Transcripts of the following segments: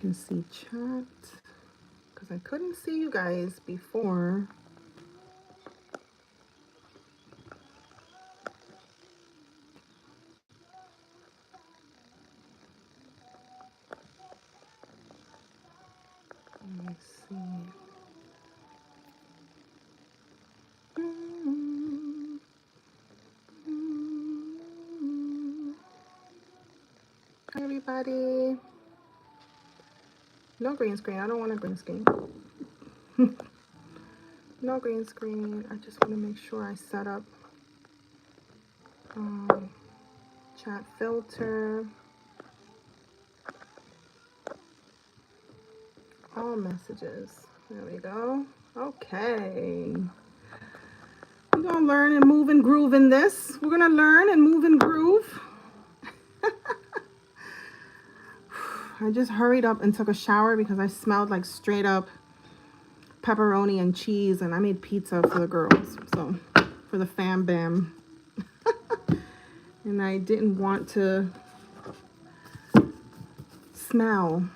can see chat because I couldn't see you guys before. Let me see. Hi everybody. No green screen. I don't want a green screen. No green screen. I just want to make sure I set up chat filter. All messages. There we go. Okay. We're going to learn and move and groove in this. We're going to learn and move and groove. I just hurried up and took a shower because I smelled like straight up pepperoni and cheese, and I made pizza for the girls, so for the fam bam. And I didn't want to smell,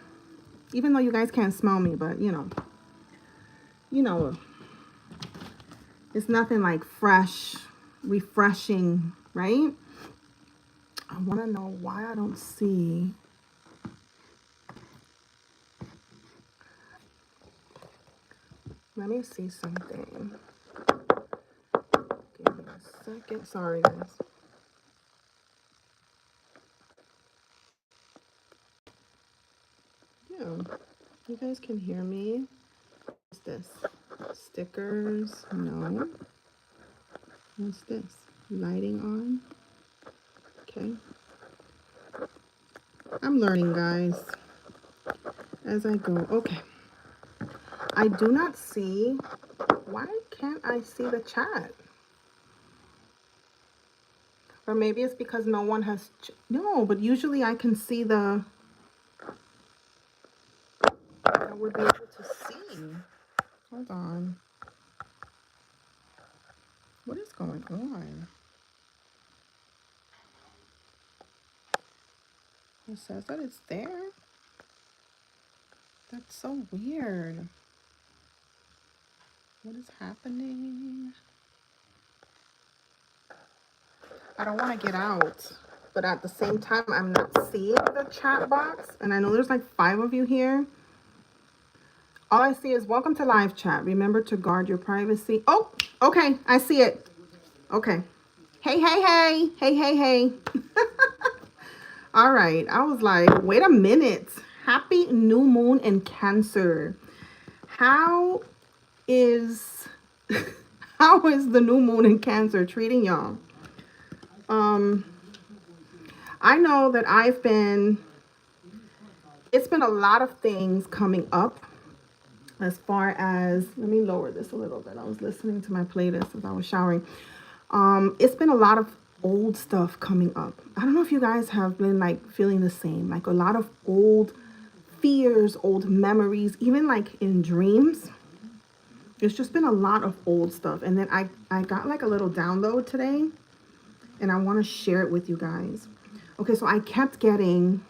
even though you guys can't smell me, but you know, it's nothing like fresh, refreshing, right? I want to know why I don't see. Let me see something. Give me a second. Sorry, guys. Yeah, you guys can hear me. What's this? Stickers? No. What's this? Lighting on? Okay. I'm learning, guys, as I go. Okay. I do not see. Why can't I see the chat? Or maybe it's because no one has. No, but usually I can see the. I would be able to see. Hold on. What is going on? It says that it's there. That's so weird. What is happening? I don't want to get out, but at the same time, I'm not seeing the chat box. And I know there's like 5 of you here. All I see is welcome to live chat. Remember to guard your privacy. Oh, okay. I see it. Okay. Hey, hey, hey. Hey, hey, hey. All right. I was like, wait a minute. Happy new moon in Cancer. How is how is the new moon in Cancer treating y'all? I know that it's been a lot of things coming up as far as, let me lower this a little bit. I was listening to my playlist as I was showering. It's been a lot of old stuff coming up. I don't know if you guys have been like feeling the same, like a lot of old fears, old memories, even like in dreams. It's just been a lot of old stuff. And then I got like a little download today, and I want to share it with you guys. Okay, so I kept getting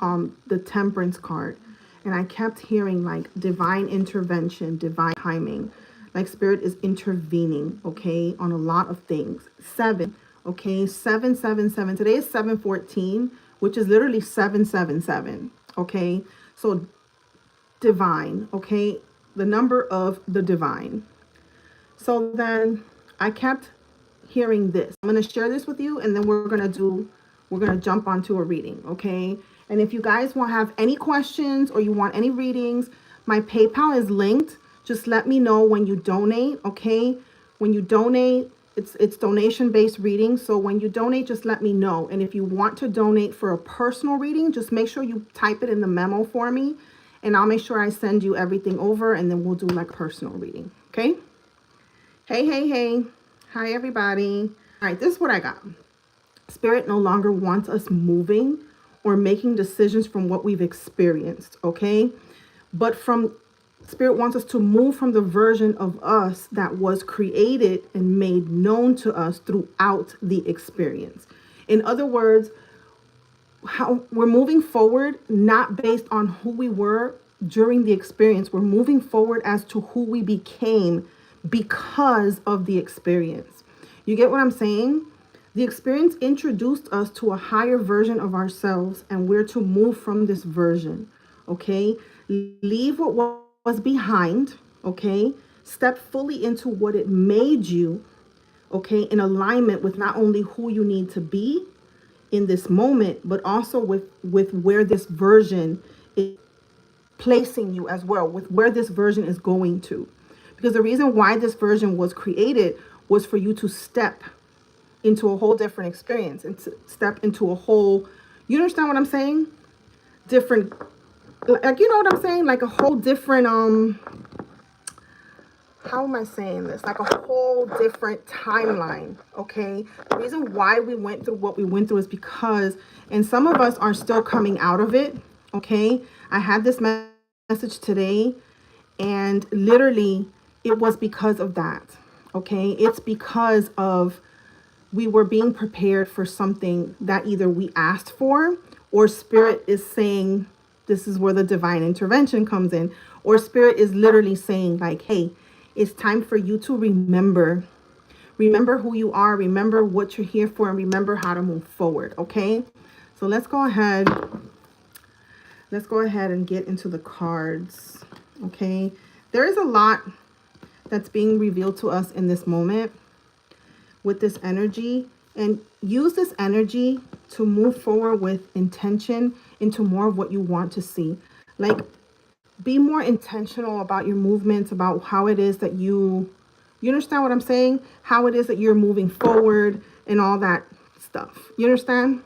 the temperance card, and I kept hearing like divine intervention, divine timing, like spirit is intervening, okay, on a lot of things. 7, okay, 777. Today is 7/14, which is literally 777, okay? So divine, okay, the number of the divine. So then I kept hearing this. I'm going to share this with you, and then we're going to jump onto a reading, okay? And if you guys want to have any questions or you want any readings, my PayPal is linked. Just let me know when you donate, okay? When you donate, it's donation-based reading. So when you donate, just let me know. And if you want to donate for a personal reading, just make sure you type it in the memo for me, and I'll make sure I send you everything over, and then we'll do like personal reading, okay? Hey, hey, hey. Hi, everybody. All right, this is what I got. Spirit no longer wants us moving or making decisions from what we've experienced, okay? But Spirit wants us to move from the version of us that was created and made known to us throughout the experience. In other words, how we're moving forward, not based on who we were during the experience. We're moving forward as to who we became because of the experience. You get what I'm saying? The experience introduced us to a higher version of ourselves, and we're to move from this version. Okay? Leave what was behind. Okay? Step fully into what it made you. Okay? In alignment with not only who you need to be in this moment, but also with where this version is placing you as well, with where this version is going to. Because the reason why this version was created was for you to step into a whole different experience and to step into a whole, you understand what I'm saying? Different, like, you know what I'm saying? Like a whole different, how am I saying this? Like a whole different timeline, okay? The reason why we went through what we went through is because, and some of us are still coming out of it, okay? I had this message today, and literally it was because of that, okay? It's because of we were being prepared for something that either we asked for, or spirit is saying, this is where the divine intervention comes in, or spirit is literally saying like, hey, it's time for you to remember who you are, remember what you're here for, and remember how to move forward. Okay, so let's go ahead and get into the cards. Okay, there is a lot that's being revealed to us in this moment with this energy, and use this energy to move forward with intention into more of what you want to see. Like, be more intentional about your movements, about how it is that you understand what I'm saying? How it is that you're moving forward and all that stuff. You understand?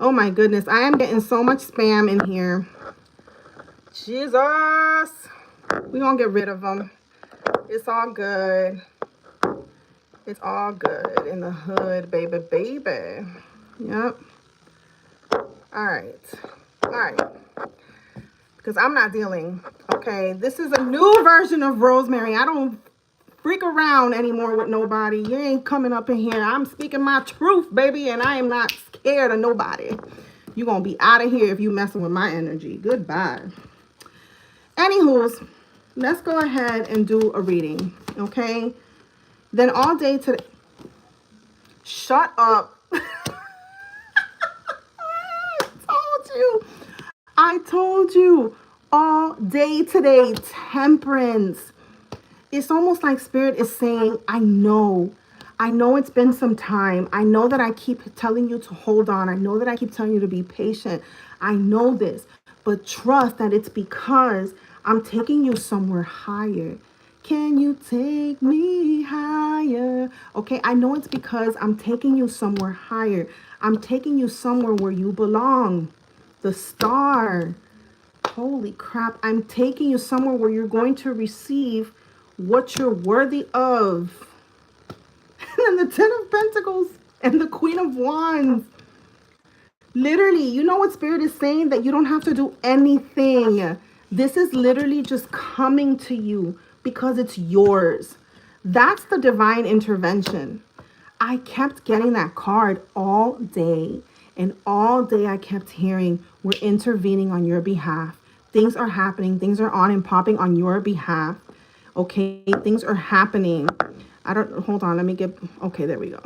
Oh my goodness. I am getting so much spam in here. Jesus. We're going to get rid of them. It's all good. It's all good in the hood, baby, baby. Yep. All right. All right. Because I'm not dealing. Okay. This is a new version of Rosemary. I don't freak around anymore with nobody. You ain't coming up in here. I'm speaking my truth, baby, and I am not scared of nobody. You're going to be out of here if you messing with my energy. Goodbye. Anywho's, let's go ahead and do a reading, okay? Then all day today... Shut up. I told you. All day today, temperance. It's almost like spirit is saying, I know it's been some time. I know that I keep telling you to hold on. I know that I keep telling you to be patient. I know this, but trust that it's because I'm taking you somewhere higher. Can you take me higher? Okay, I know it's because I'm taking you somewhere higher. I'm taking you somewhere where you belong. The star. Holy crap. I'm taking you somewhere where you're going to receive what you're worthy of. And the Ten of Pentacles and the Queen of Wands. Literally, you know what Spirit is saying? That you don't have to do anything. This is literally just coming to you because it's yours. That's the divine intervention. I kept getting that card all day. And all day I kept hearing, we're intervening on your behalf. Things are happening. Things are on and popping on your behalf. Okay, things are happening. Hold on, let me get, okay, there we go.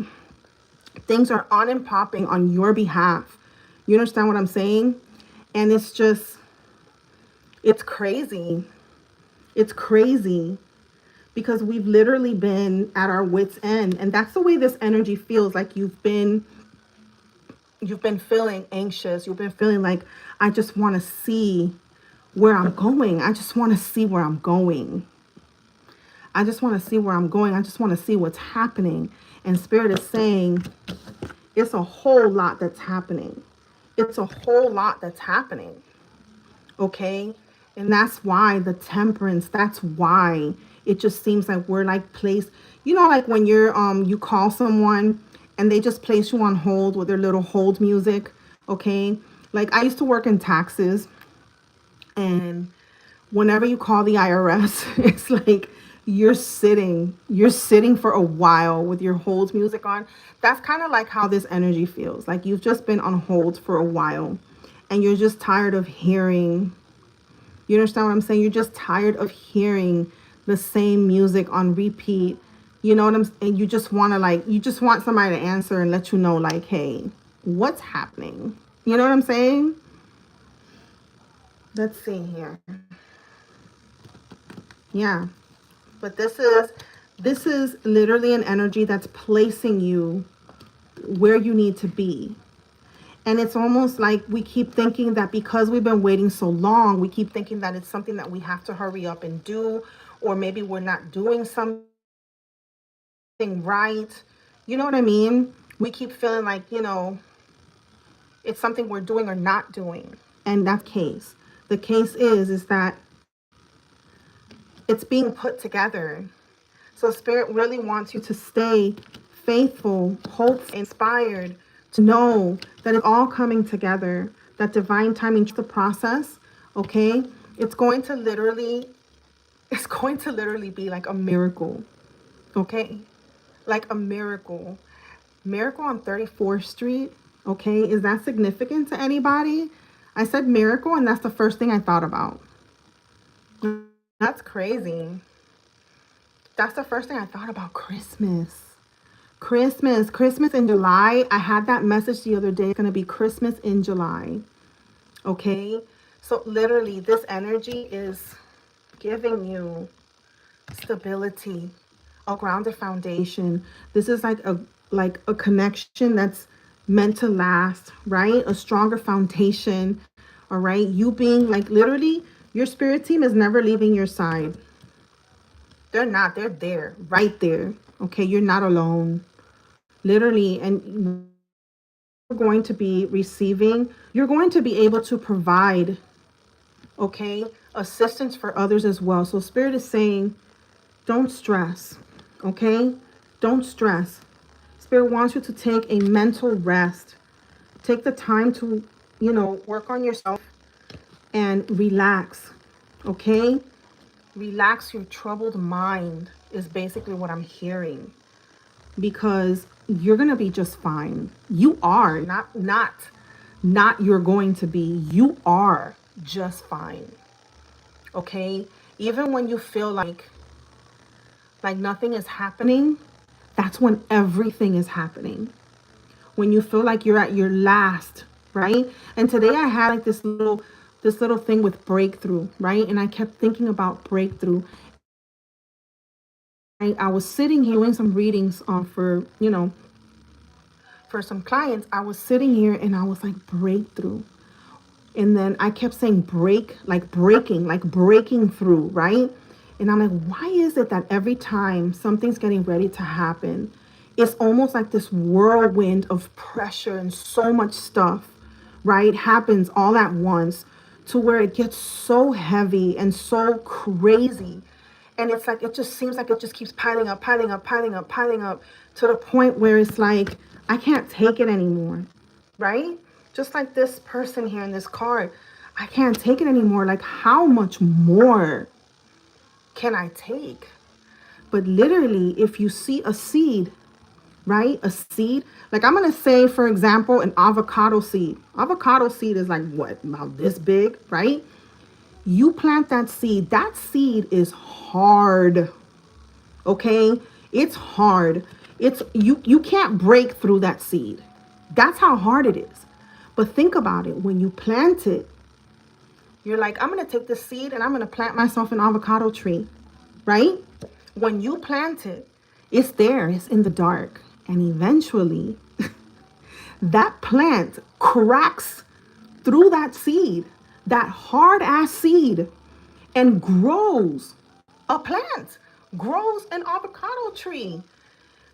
Things are on and popping on your behalf. You understand what I'm saying? And it's just, it's crazy. It's crazy because we've literally been at our wits' end. And that's the way this energy feels. Like you've been feeling anxious. You've been feeling like, I just want to see where I'm going. I just want to see where I'm going. I just want to see where I'm going. I just want to see what's happening. And Spirit is saying, it's a whole lot that's happening. It's a whole lot that's happening. Okay? And that's why the temperance, that's why it just seems like we're like placed, you know, like when you're, you call someone and they just place you on hold with their little hold music. Okay? Like I used to work in taxes, and whenever you call the IRS, it's like you're sitting for a while with your hold music on. That's kind of like how this energy feels. Like you've just been on hold for a while and you're just tired of hearing, you understand what I'm saying? You're just tired of hearing the same music on repeat. You know what I'm saying? You just want to like, you just want somebody to answer and let you know like, hey, what's happening? You know what I'm saying? Let's see here. Yeah. But this is literally an energy that's placing you where you need to be. And it's almost like we keep thinking that because we've been waiting so long, we keep thinking that it's something that we have to hurry up and do, or maybe we're not doing something right. You know what I mean? We keep feeling like, it's something we're doing or not doing. And that's the case. The case is that it's being put together. So Spirit really wants you to stay faithful, hopeful, inspired, to know that it's all coming together, that divine timing, the process, okay? It's going to literally be like a miracle, okay? Like a miracle. Miracle on 34th Street, okay? Is that significant to anybody? I said miracle and that's the first thing I thought about. That's crazy. That's the first thing I thought about. Christmas in July. I had that message the other day. It's going to be Christmas in July. Okay. So literally this energy is giving you stability, a grounded foundation. This is like a connection that's meant to last, right? A stronger foundation. All right. You being like literally your spirit team is never leaving your side. They're not. They're there, right there. Okay. You're not alone. Literally. And you're going to be receiving, you're going to be able to provide, okay, assistance for others as well. So Spirit is saying, don't stress, okay? Don't stress. Spirit wants you to take a mental rest. Take the time to, work on yourself and relax, okay? Relax your troubled mind is basically what I'm hearing. Because you're going to be just fine. You are not you're going to be. You are just fine. Okay? Even when you feel like nothing is happening, that's when everything is happening. When you feel like you're at your last, right? And today I had like this little thing with breakthrough, right? And I kept thinking about breakthrough. I was sitting here doing some readings for some clients. I was sitting here and I was like, breakthrough. And then I kept saying break, like breaking, like breaking through, right? And I'm like, why is it that every time something's getting ready to happen, it's almost like this whirlwind of pressure and so much stuff, right, happens all at once to where it gets so heavy and so crazy. And it's like, it just seems like it just keeps piling up, piling up, piling up, piling up to the point where it's like, I can't take it anymore, right? Just like this person here in this card, I can't take it anymore. Like, how much more can I take? But literally, if you see a seed, right? A seed, like I'm going to say, for example, an avocado seed. Avocado seed is like what, about this big, right? You plant that seed is hard. Okay? It's hard. It's you can't break through that seed. That's how hard it is. But think about it. When you plant it, you're like, I'm going to take this seed and I'm going to plant myself an avocado tree, right? When you plant it, it's there. It's in the dark. And eventually, that plant cracks through that seed, that hard ass seed, and grows a plant, grows an avocado tree.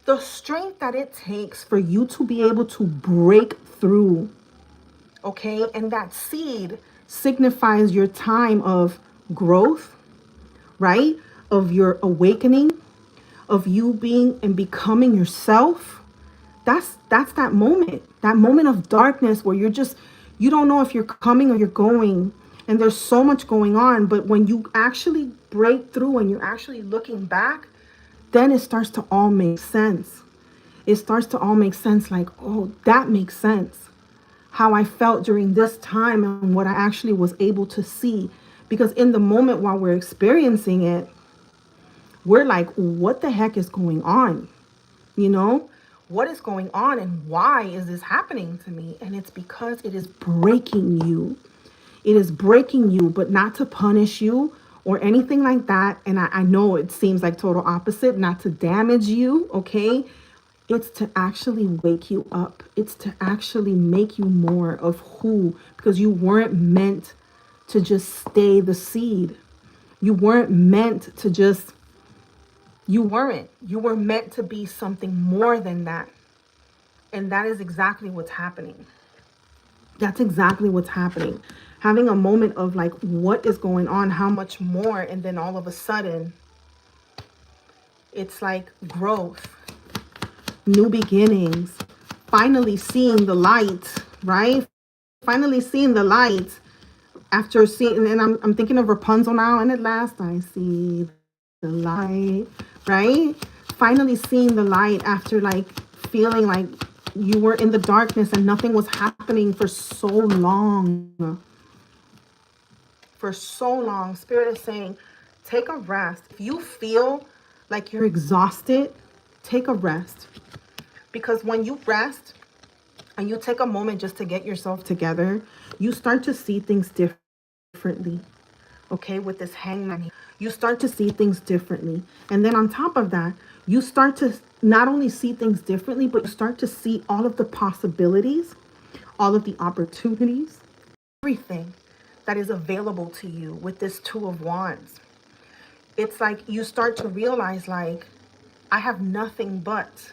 The strength that it takes for you to be able to break through, okay? And that seed signifies your time of growth, right? Of your awakening, of you being and becoming yourself. That's that moment of darkness where you don't know if you're coming or you're going. And there's so much going on. But when you actually break through and you're actually looking back, then it starts to all make sense. It starts to all make sense, like, oh, that makes sense. How I felt during this time and what I actually was able to see. Because in the moment while we're experiencing it, we're like, what the heck is going on? You know, what is going on and why is this happening to me? And it's because it is breaking you. It is breaking you, but not to punish you or anything like that. And I know it seems like total opposite, not to damage you, okay? It's to actually wake you up. It's to actually make you more of who, because you weren't meant to just stay the seed. You weren't meant to just, you weren't. You were meant to be something more than that. And that is exactly what's happening. That's exactly what's happening. Having a moment of like, what is going on? How much more? And then all of a sudden, it's like growth, new beginnings, finally seeing the light, right? Finally seeing the light after seeing, and I'm thinking of Rapunzel now, and at last I see the light, right? Finally seeing the light after like feeling like you were in the darkness and nothing was happening for so long. For so long, Spirit is saying, take a rest. If you feel like you're exhausted, take a rest. Because when you rest and you take a moment just to get yourself together, you start to see things differently. Okay, with this hangman, you start to see things differently. And then on top of that, you start to not only see things differently, but you start to see all of the possibilities, all of the opportunities, everything that is available to you with this Two of Wands. It's like you start to realize, like, I have nothing but,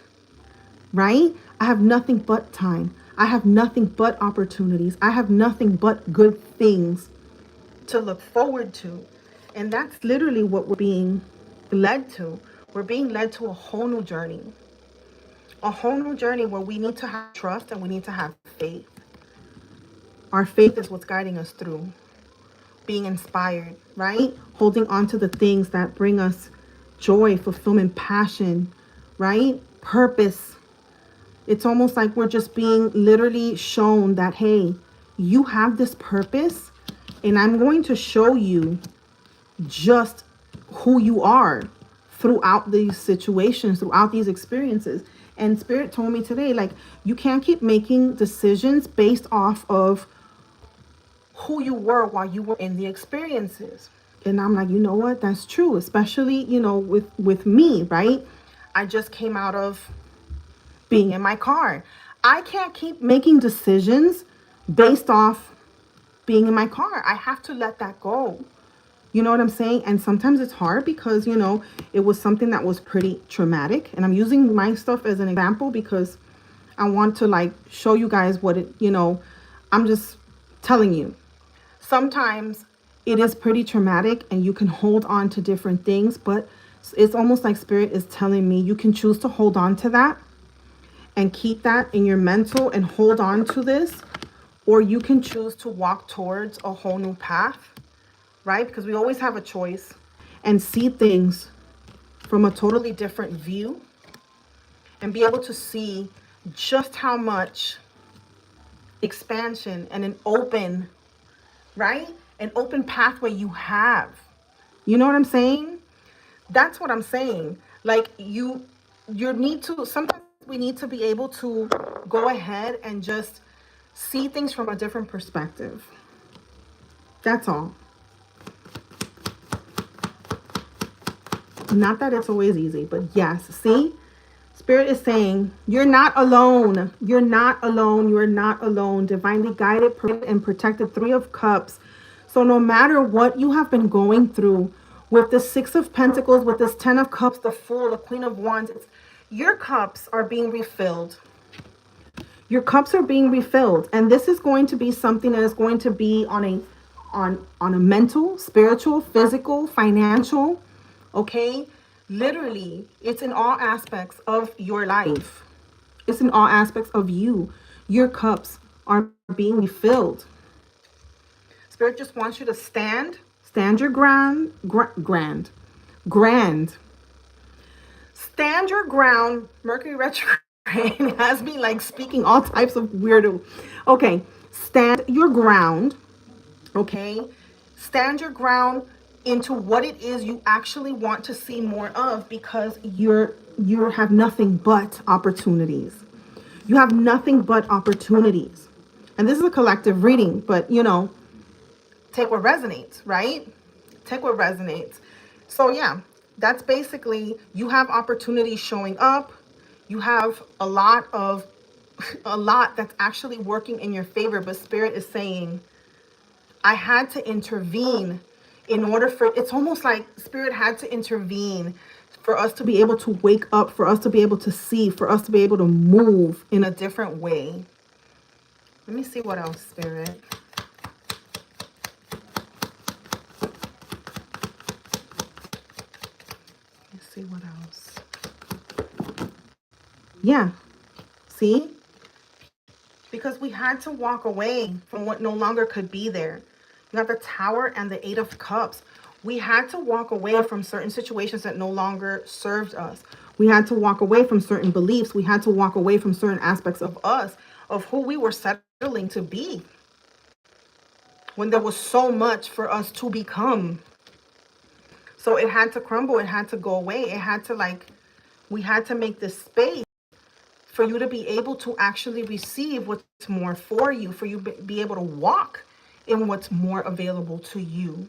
right? I have nothing but time. I have nothing but opportunities. I have nothing but good things to look forward to. And that's literally what we're being led to. We're being led to a whole new journey. A whole new journey where we need to have trust and we need to have faith. Our faith is what's guiding us through. Being inspired, right? Holding on to the things that bring us joy, fulfillment, passion, right? Purpose. It's almost like we're just being literally shown that, hey, you have this purpose and I'm going to show you just who you are throughout these situations, throughout these experiences. And Spirit told me today, like, you can't keep making decisions based off of who you were while you were in the experiences. And I'm like, you know what? That's true. Especially, you know, with me, right? I just came out of being in my car. I can't keep making decisions based off being in my car. I have to let that go. You know what I'm saying? And sometimes it's hard because, you know, it was something that was pretty traumatic. And I'm using my stuff as an example because I want to like show you guys what it, you know, I'm just telling you. Sometimes it is pretty traumatic and you can hold on to different things, but it's almost like Spirit is telling me you can choose to hold on to that and keep that in your mental and hold on to this, or you can choose to walk towards a whole new path, right? Because we always have a choice, and see things from a totally different view and be able to see just how much expansion and an open, right? An open pathway you have. You know what I'm saying? That's what I'm saying. Like you need to, sometimes we need to be able to go ahead and just see things from a different perspective. That's all. Not that it's always easy, but yes, see? Spirit is saying, you're not alone. You're not alone. You're not alone. Divinely guided and protected. 3 of Cups. So no matter what you have been going through with the 6 of Pentacles, with this 10 of Cups, the Fool, the Queen of Wands, your cups are being refilled. Your cups are being refilled. And this is going to be something that is going to be on a mental, spiritual, physical, financial, okay? Literally, it's in all aspects of your life. It's in all aspects of you. Your cups are being refilled. Spirit just wants you to stand your ground, grand. Stand your ground. Mercury retrograde has me like speaking all types of weirdo. Okay, stand your ground. Okay, stand your ground into what it is you actually want to see more of, because you have nothing but opportunities. You have nothing but opportunities. And this is a collective reading, but take what resonates, right? Take what resonates. So yeah, that's basically, you have opportunities showing up. You have a lot that's actually working in your favor, but Spirit is saying, I had to intervene in order for, it's almost like Spirit had to intervene for us to be able to wake up, for us to be able to see, for us to be able to move in a different way. Let me see what else, Spirit. Let's see what else. Yeah. See? Because we had to walk away from what no longer could be there. You have the Tower and the Eight of Cups. We had to walk away from certain situations that no longer served us. We had to walk away from certain beliefs. We had to walk away from certain aspects of us, of who we were settling to be, when there was so much for us to become. So it had to crumble. It had to go away. It had to we had to make this space for you to be able to actually receive what's more for you, for you to be able to walk in what's more available to you.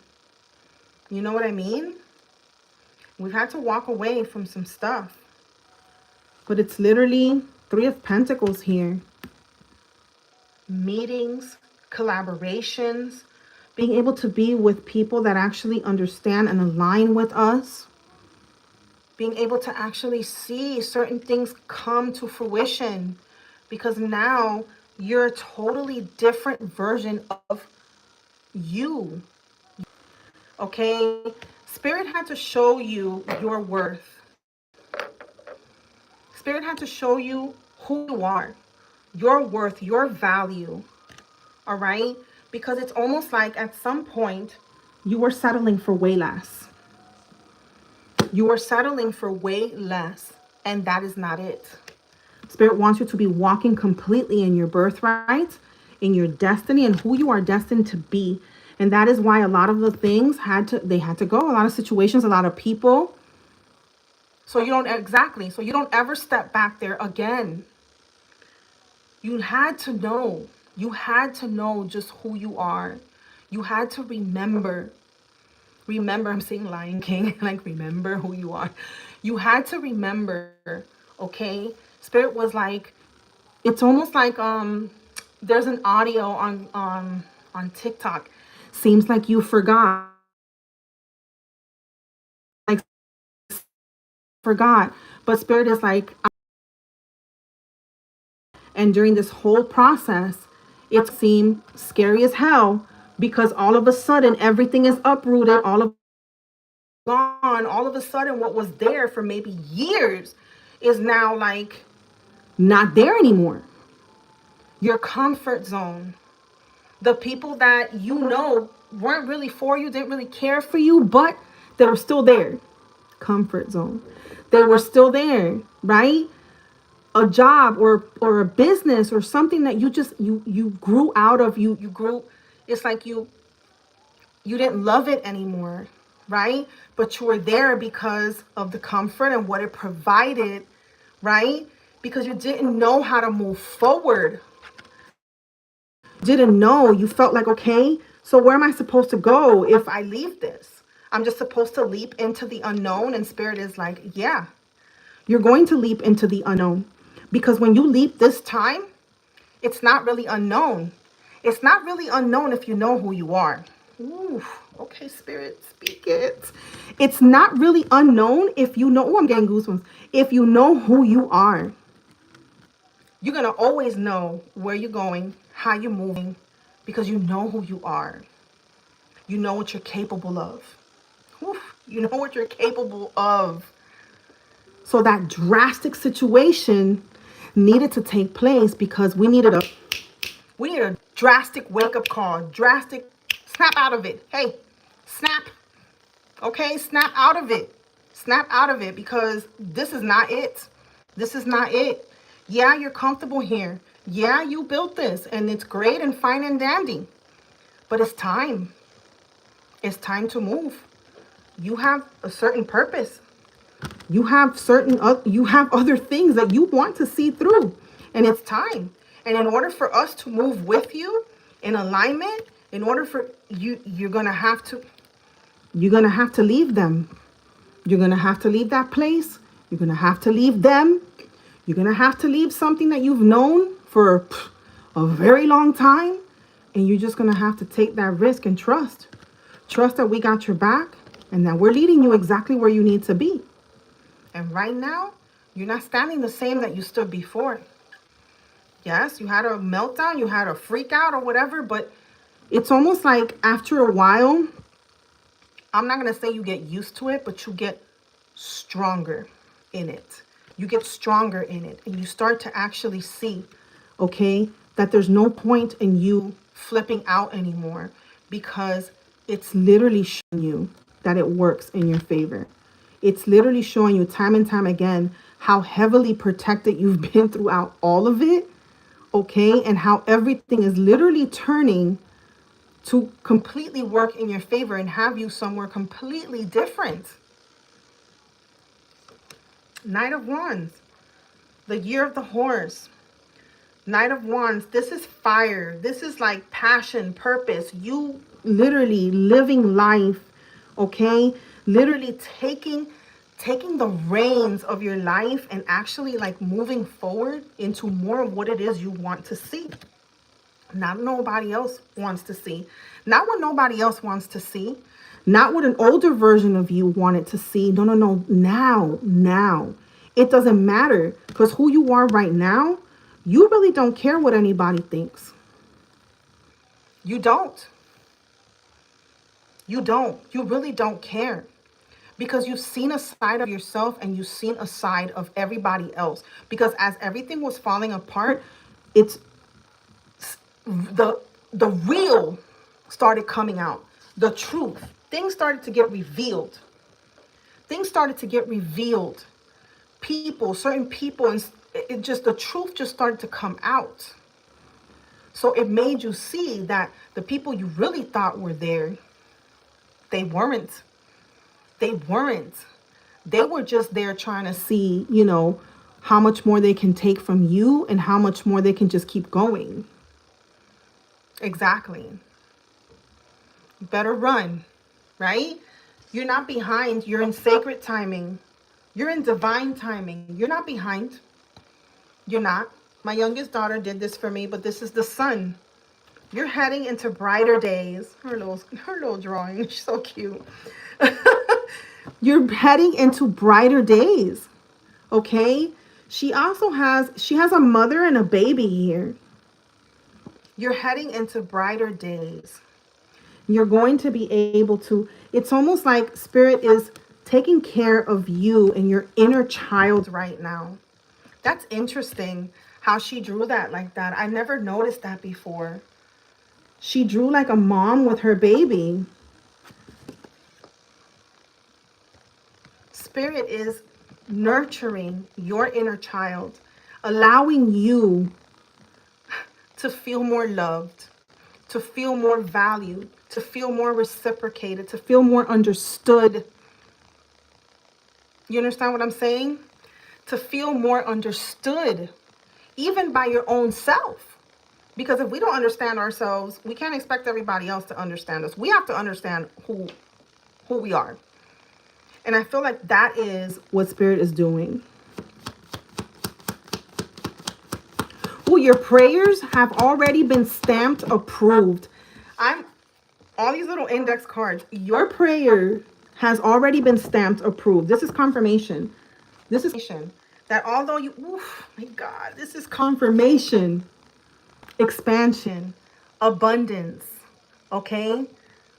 You know what I mean? We've had to walk away from some stuff. But it's literally Three of Pentacles here. Meetings, collaborations, being able to be with people that actually understand and align with us. Being able to actually see certain things come to fruition, because now you're a totally different version of you. Okay? Spirit had to show you your worth. Spirit had to show you who you are, your worth, your value. All right? Because it's almost like at some point you were settling for way less. You are settling for way less, and that is not it. Spirit wants you to be walking completely in your birthright, in your destiny, and who you are destined to be. And that is why a lot of the things had to go. A lot of situations, a lot of people. So you don't ever step back there again. You had to know. You had to know just who you are. You had to remember. Remember, I'm saying Lion King, like remember who you are. You had to remember, okay? Spirit was like, it's almost like there's an audio on TikTok. Seems like you forgot. Like forgot. But Spirit is like, and during this whole process, it seemed scary as hell, because all of a sudden everything is uprooted, all of gone. All of a sudden what was there for maybe years is now like not there anymore. Your comfort zone, the people that weren't really for you, didn't really care for you, but they were still there. Comfort zone. They were still there, right? A job or a business or something that you grew out of, you grew, it's like you didn't love it anymore, right? But you were there because of the comfort and what it provided, right? Because you didn't know how to move forward. Didn't know. You felt like, okay, so where am I supposed to go if I leave this? I'm just supposed to leap into the unknown. And Spirit is like, yeah, you're going to leap into the unknown. Because when you leap this time, it's not really unknown. It's not really unknown if you know who you are. Ooh, okay, Spirit, speak it. It's not really unknown if you know. Oh, I'm getting goosebumps. If you know who you are, you're going to always know where you're going, how you're moving, because you know who you are. You know what you're capable of. Oof, you know what you're capable of. So that drastic situation needed to take place because we needed a drastic wake-up call, drastic Snap out of it. Hey, snap. Okay, snap out of it. Snap out of it, because this is not it. This is not it. Yeah, you're comfortable here. Yeah, you built this and it's great and fine and dandy. But it's time. It's time to move. You have a certain purpose. You have other things that you want to see through, and it's time. And in order for us to move with you in alignment, in order for you, you're going to have to leave them. You're going to have to leave that place. You're going to have to leave them. You're going to have to leave something that you've known for a very long time. And you're just going to have to take that risk and trust. Trust that we got your back and that we're leading you exactly where you need to be. And right now, you're not standing the same that you stood before. Yes, you had a meltdown, you had a freak out or whatever, but it's almost like after a while, I'm not going to say you get used to it, but you get stronger in it. You get stronger in it, and you start to actually see, okay, that there's no point in you flipping out anymore, because it's literally showing you that it works in your favor. It's literally showing you time and time again how heavily protected you've been throughout all of it, okay? And how everything is literally turning to completely work in your favor and have you somewhere completely different. Knight of Wands, the year of the horse. Knight of Wands, this is fire. This is like passion, purpose. You literally living life, okay? Literally taking the reins of your life and actually like moving forward into more of what it is you want to see. Not nobody else wants to see. Not what nobody else wants to see. Not what an older version of you wanted to see. No. Now. It doesn't matter, because who you are right now, you really don't care what anybody thinks. You don't. You really don't care. Because you've seen a side of yourself and you've seen a side of everybody else. Because as everything was falling apart, it's the real started coming out. The truth. Things started to get revealed. People, certain people, and the truth just started to come out. So it made you see that the people you really thought were there, they weren't. They were just there trying to see, how much more they can take from you and how much more they can just keep going. Exactly. Better run, right? You're not behind. You're in sacred timing. You're in divine timing. You're not behind. You're not. My youngest daughter did this for me, but this is the sun. You're heading into brighter days. Her little drawing, she's so cute. You're heading into brighter days. Okay? She has a mother and a baby here. You're heading into brighter days. You're going to be able to, it's almost like Spirit is taking care of you and your inner child right now. That's interesting how she drew that like that. I never noticed that before. She drew like a mom with her baby. Spirit is nurturing your inner child, allowing you to feel more loved, to feel more valued, to feel more reciprocated, to feel more understood. You understand what I'm saying? To feel more understood, even by your own self. Because if we don't understand ourselves, we can't expect everybody else to understand us. We have to understand who we are. And I feel like that is what Spirit is doing. Oh, your prayers have already been stamped approved. All these little index cards. Your prayer has already been stamped approved. This is confirmation. This is that although my God, this is confirmation, expansion, abundance, okay?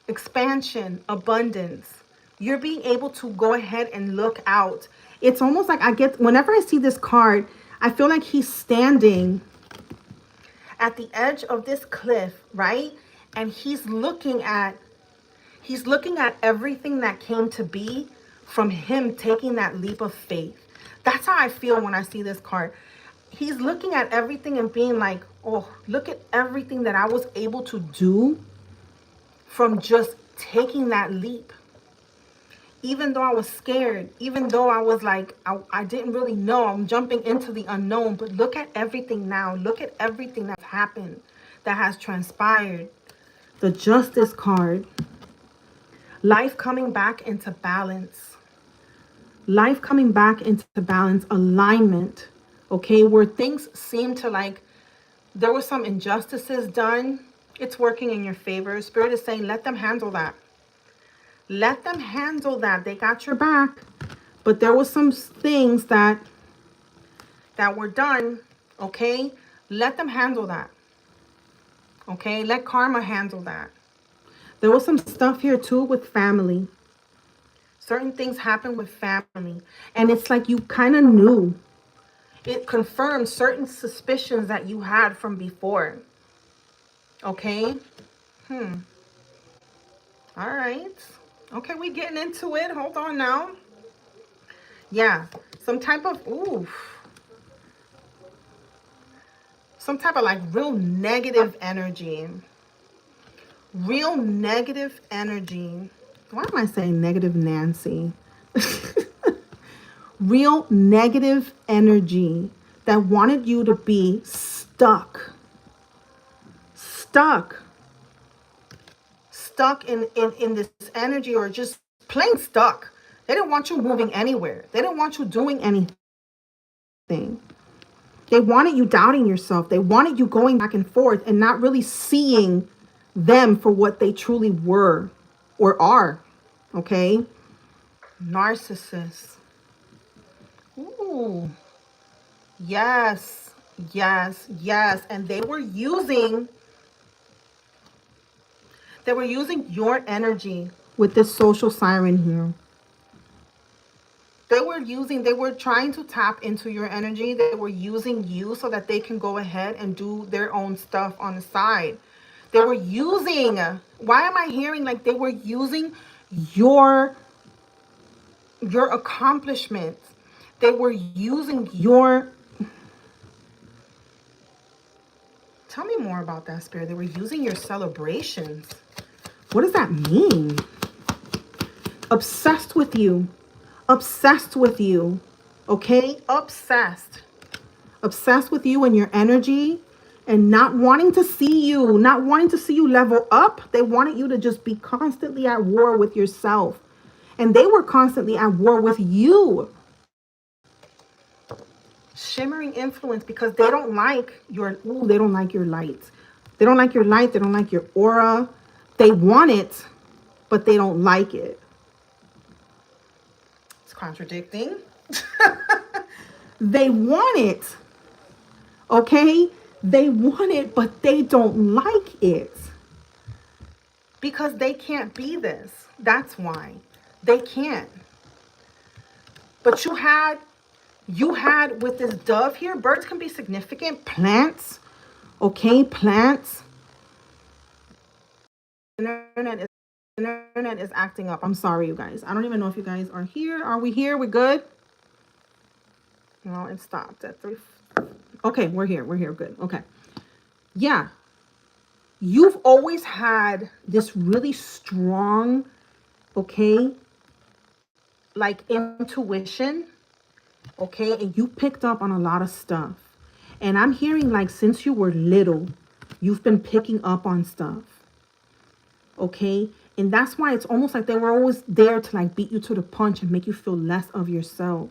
Expansion, abundance. You're being able to go ahead and look out. It's almost like whenever I see this card, I feel like he's standing at the edge of this cliff, right? And he's looking at everything that came to be from him taking that leap of faith. That's how I feel when I see this card. He's looking at everything and being like, oh, look at everything that I was able to do from just taking that leap. Even though I was scared, even though I was like, I didn't really know, I'm jumping into the unknown, but look at everything now. Look at everything that's happened, that has transpired. The Justice card. Life coming back into balance. Life coming back into balance, alignment, okay? Where things seem to like, there were some injustices done. It's working in your favor. Spirit is saying, let them handle that. Let them handle that. They got your back. But there was some things that were done, okay? Let them handle that. Okay? Let karma handle that. There was some stuff here too with family. Certain things happen with family. And it's like you kind of knew. It confirmed certain suspicions that you had from before. Okay? All right. Okay, we getting into it. Hold on now. Yeah. Some type of, some type of like real negative energy. Real negative energy. Why am I saying negative Nancy? Real negative energy that wanted you to be stuck. Stuck in this energy, or just plain stuck. They didn't want you moving anywhere. They didn't want you doing anything. They wanted you doubting yourself. They wanted you going back and forth and not really seeing them for what they truly were or are. Okay? Narcissists. Ooh. Yes. Yes. Yes. And they were using your energy with this social siren here. They were trying to tap into your energy. They were using you so that they can go ahead and do their own stuff on the side. They were using, why am I hearing like they were using your accomplishments? They were using your, tell me more about that, Spirit. They were using your celebrations. What does that mean? Obsessed with you. Obsessed with you. Okay? Obsessed. Obsessed with you and your energy, and not wanting to see you, not wanting to see you level up. They wanted you to just be constantly at war with yourself. And they were constantly at war with you. Shimmering influence, because they don't like your, they don't like your light. They don't like your light. They don't like your aura. They want it, but they don't like it. It's contradicting. They want it. Okay? They want it, but they don't like it. Because they can't be this. That's why. They can't. But you had with this dove here, birds can be significant. Plants. Okay, plants. Internet is acting up. I'm sorry, you guys. I don't even know if you guys are here. Are we here? We good? No, it stopped at 3. Okay, we're here. We're here. Good. Okay. Yeah. You've always had this really strong, okay, like intuition, okay? And you picked up on a lot of stuff. And I'm hearing like since you were little, you've been picking up on stuff, okay? And that's why it's almost like they were always there to like beat you to the punch and make you feel less of yourself.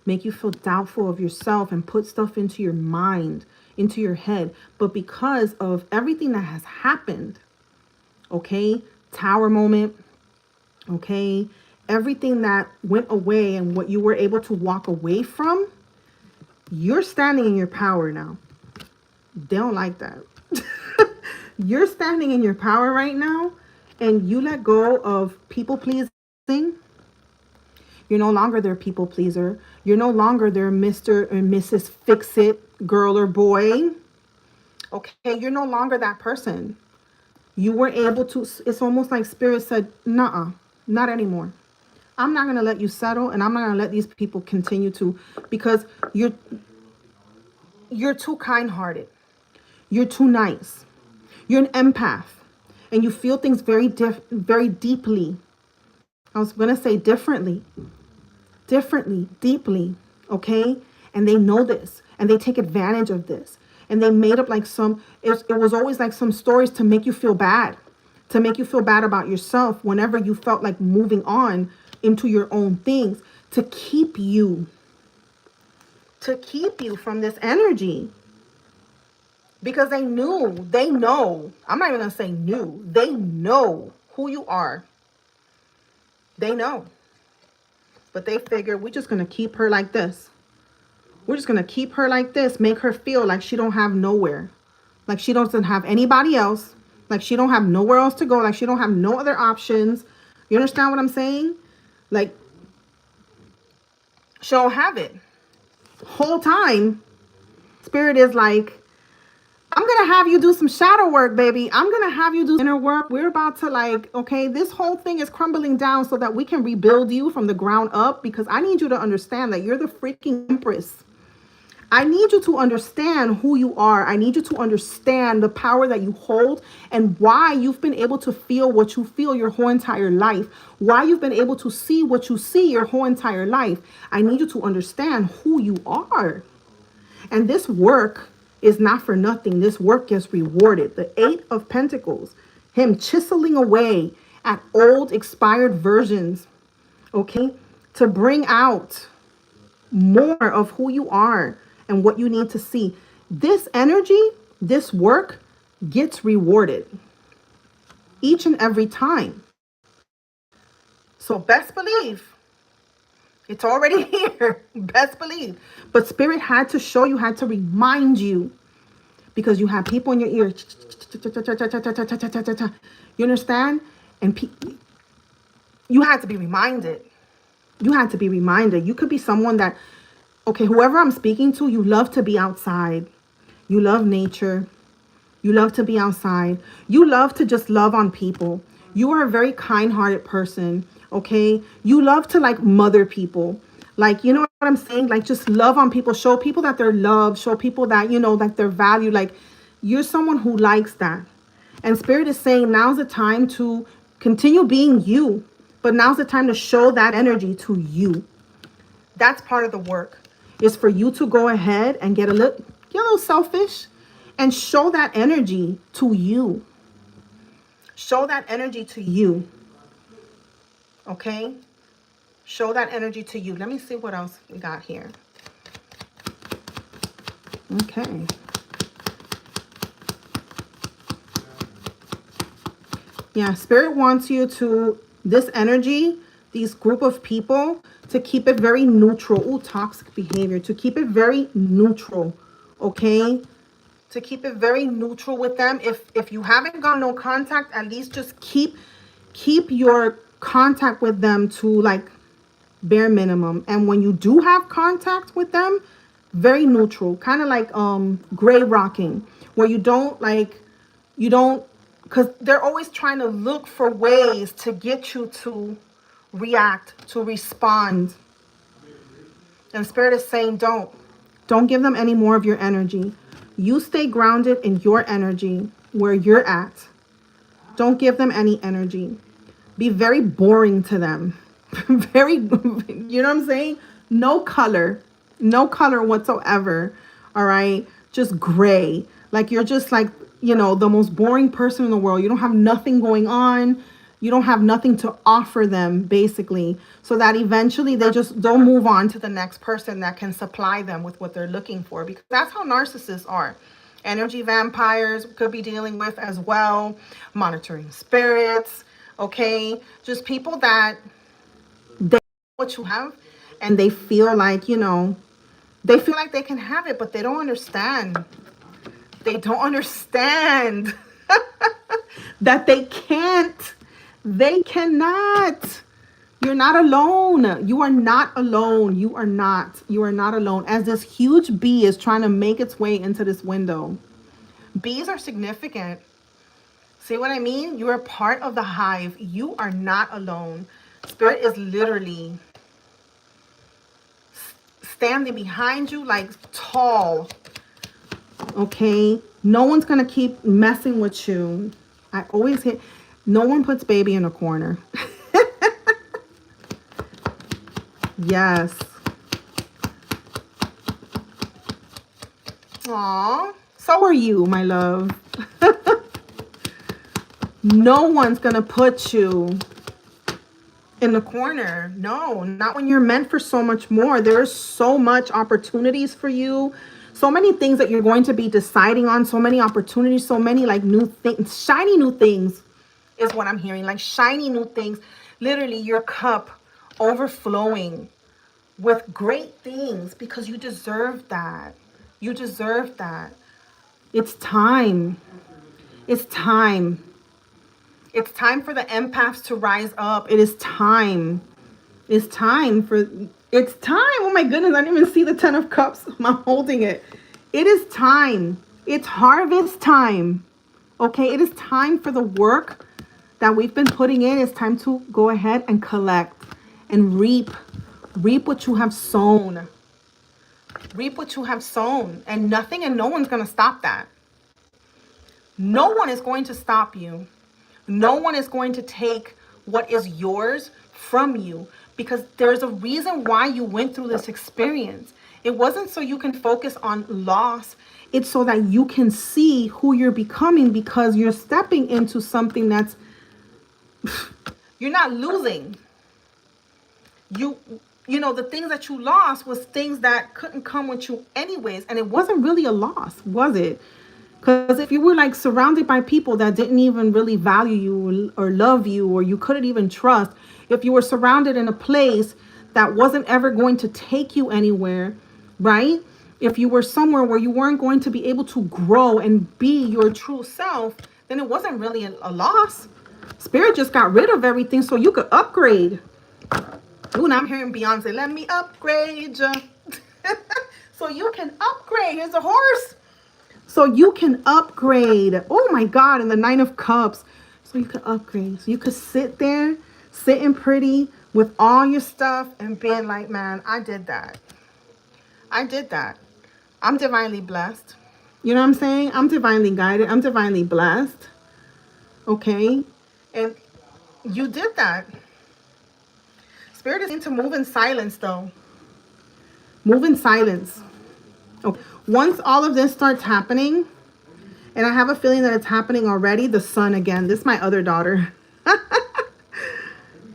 Make you feel doubtful of yourself and put stuff into your mind, into your head. But because of everything that has happened, okay, tower moment, okay, everything that went away and what you were able to walk away from, you're standing in your power now. They don't like that. You're standing in your power right now, and you let go of people pleasing. You're no longer their people pleaser. You're no longer their Mr. and Mrs. Fix-It girl or boy. Okay, you're no longer that person. You were able to, it's almost like spirit said, nah, not anymore. I'm not going to let you settle, and I'm not going to let these people continue to, because you're too kind-hearted. You're too nice. You're an empath, and you feel things very deeply. I was going to say differently, deeply, okay? And they know this, and they take advantage of this. And they made up like it was always like some stories to make you feel bad, about yourself whenever you felt like moving on into your own things, to keep you from this energy. Because they know, I'm not even going to say knew, they know who you are. They know. But they figure we're just going to keep her like this. We're just going to keep her like this, make her feel like she don't have nowhere. Like she doesn't have anybody else. Like she don't have nowhere else to go. Like she don't have no other options. You understand what I'm saying? Like she don't have it. Whole time, spirit is like, I'm going to have you do some shadow work, baby. I'm going to have you do inner work. We're about to like, okay, this whole thing is crumbling down so that we can rebuild you from the ground up, because I need you to understand that you're the freaking empress. I need you to understand who you are. I need you to understand the power that you hold and why you've been able to feel what you feel your whole entire life. Why you've been able to see what you see your whole entire life. I need you to understand who you are. And this work is not for nothing. This work gets rewarded. The Eight of Pentacles, him chiseling away at old expired versions, okay, to bring out more of who you are and what you need to see. This energy, this work gets rewarded each and every time. So best believe it's already here. Best believe. But spirit had to show you, had to remind you, because you have people in your ear. You understand? And you had to be reminded. You had to be reminded. You could be someone that, okay, whoever I'm speaking to, you love to be outside. You love nature. You love to be outside. You love to just love on people. You are a very kind-hearted person, okay? You love to like mother people. Like, you know what I'm saying? Like just love on people. Show people that they're loved. Show people that, you know, that they're valued. Like you're someone who likes that. And spirit is saying now's the time to continue being you. But now's the time to show that energy to you. That's part of the work. Is for you to go ahead and get a little selfish and show that energy to you. Show that energy to you. Okay? Show that energy to you. Let me see what else we got here. Okay. Yeah, spirit wants you to, this energy, these group of people, to keep it very neutral. Ooh, toxic behavior. To keep it very neutral. Okay? To keep it very neutral with them. If you haven't got no contact, at least just keep your contact with them to like bare minimum. And when you do have contact with them, very neutral, kind of like gray rocking, where you don't, because they're always trying to look for ways to get you to react, to respond. And spirit is saying don't give them any more of your energy. You stay grounded in your energy where you're at. Don't give them any energy. Be very boring to them. Very, you know what I'm saying? No color whatsoever. All right. Just gray. Like you're just like, you know, the most boring person in the world. You don't have nothing going on. You don't have nothing to offer them, basically, so that eventually they'll move on to the next person that can supply them with what they're looking for, because that's how narcissists are. Energy vampires could be dealing with as well. Monitoring spirits. Okay. Just people that they know what you have and they feel like, you know, they feel like they can have it, but they don't understand. They don't understand that they can't. They cannot. You're not alone. You are not alone. You are not. You are not alone. As this huge bee is trying to make its way into this window. Bees are significant. See what I mean? You're a part of the hive. You are not alone. Spirit is literally standing behind you like tall. Okay? No one's going to keep messing with you. I always hit, no one puts baby in a corner. Yes. Aw, so are you, my love. No one's going to put you in the corner. No, not when you're meant for so much more. There's so much opportunities for you. So many things that you're going to be deciding on. So many opportunities. So many like new things. Shiny new things is what I'm hearing. Like shiny new things. Literally your cup overflowing with great things because you deserve that. You deserve that. It's time. It's time. It's time for the empaths to rise up. It is time. It's time for, it's time. Oh my goodness, I didn't even see the 10 of Cups. I'm holding it. It is time. It's harvest time. Okay, it is time for the work that we've been putting in. It's time to go ahead and collect and reap. Reap what you have sown. Reap what you have sown. And nothing and no one's going to stop that. No one is going to stop you. No one is going to take what is yours from you, because there's a reason why you went through this experience. It wasn't so you can focus on loss. It's so that you can see who you're becoming, because you're stepping into something that's, you're not losing. You know, the things that you lost was things that couldn't come with you anyways. And it wasn't really a loss, was it? Because if you were like surrounded by people that didn't even really value you or love you, or you couldn't even trust, if you were surrounded in a place that wasn't ever going to take you anywhere, right? If you were somewhere where you weren't going to be able to grow and be your true self, then it wasn't really a loss. Spirit just got rid of everything so you could upgrade. Ooh, now I'm hearing Beyonce, let me upgrade you. So you can upgrade. Here's a horse. So you can upgrade. Oh my God, and the 9 of Cups. So you can upgrade. So you could sit there, sitting pretty with all your stuff and being like, man, I did that. I did that. I'm divinely blessed. You know what I'm saying? I'm divinely guided. I'm divinely blessed. Okay? And you did that. Spirit is to move in silence, though. Move in silence. Okay. Once all of this starts happening, and I have a feeling that it's happening already, the sun again. This is my other daughter.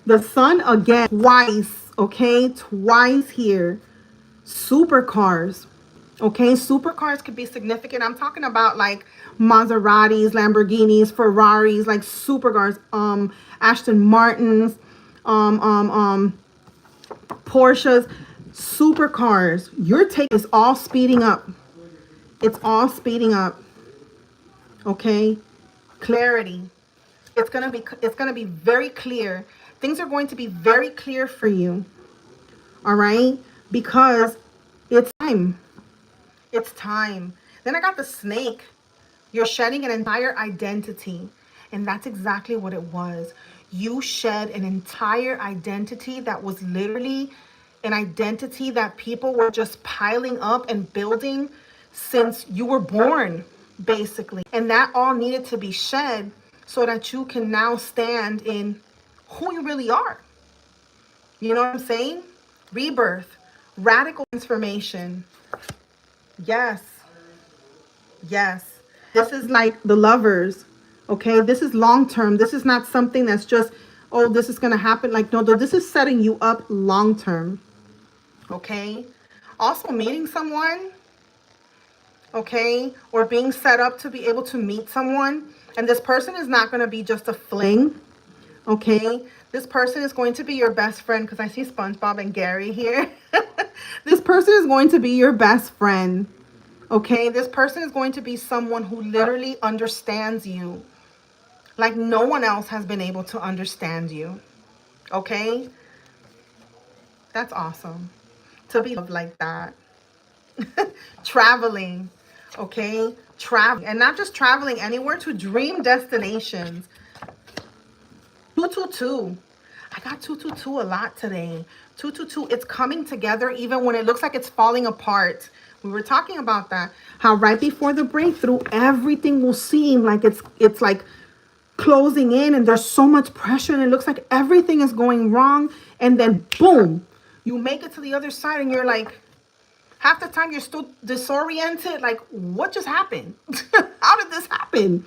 The sun again. Twice. Okay? Twice here. Supercars. Okay? Supercars could be significant. I'm talking about like Maseratis, Lamborghinis, Ferraris, like supercars. Aston Martins. Porsches. Supercars. Your take is all speeding up. It's all speeding up. Okay? Clarity. It's going to be very clear. Things are going to be very clear for you. All right? Because it's time. It's time. Then I got the snake. You're shedding an entire identity. And that's exactly what it was. You shed an entire identity that was literally an identity that people were just piling up and building since you were born, basically. And that all needed to be shed so that you can now stand in who you really are. You know what I'm saying? Rebirth, radical transformation. Yes. Yes. This is like the Lovers. Okay. This is long term. This is not something that's just, oh, this is going to happen. Like, no, this is setting you up long term. Okay. Also meeting someone. Okay. Or being set up to be able to meet someone. And this person is not going to be just a fling. Okay. This person is going to be your best friend, because I see SpongeBob and Gary here. This person is going to be your best friend. Okay. This person is going to be someone who literally understands you like no one else has been able to understand you. Okay. That's awesome to be loved like that. Traveling. Okay, travel, and not just traveling anywhere, to dream destinations. 222. I got 222 a lot today. 222, it's coming together even when it looks like it's falling apart. We were talking about that. How right before the breakthrough, everything will seem like it's like closing in, and there's so much pressure, and it looks like everything is going wrong. And then boom, you make it to the other side, and you're like, half the time you're still disoriented, like, what just happened? How did this happen?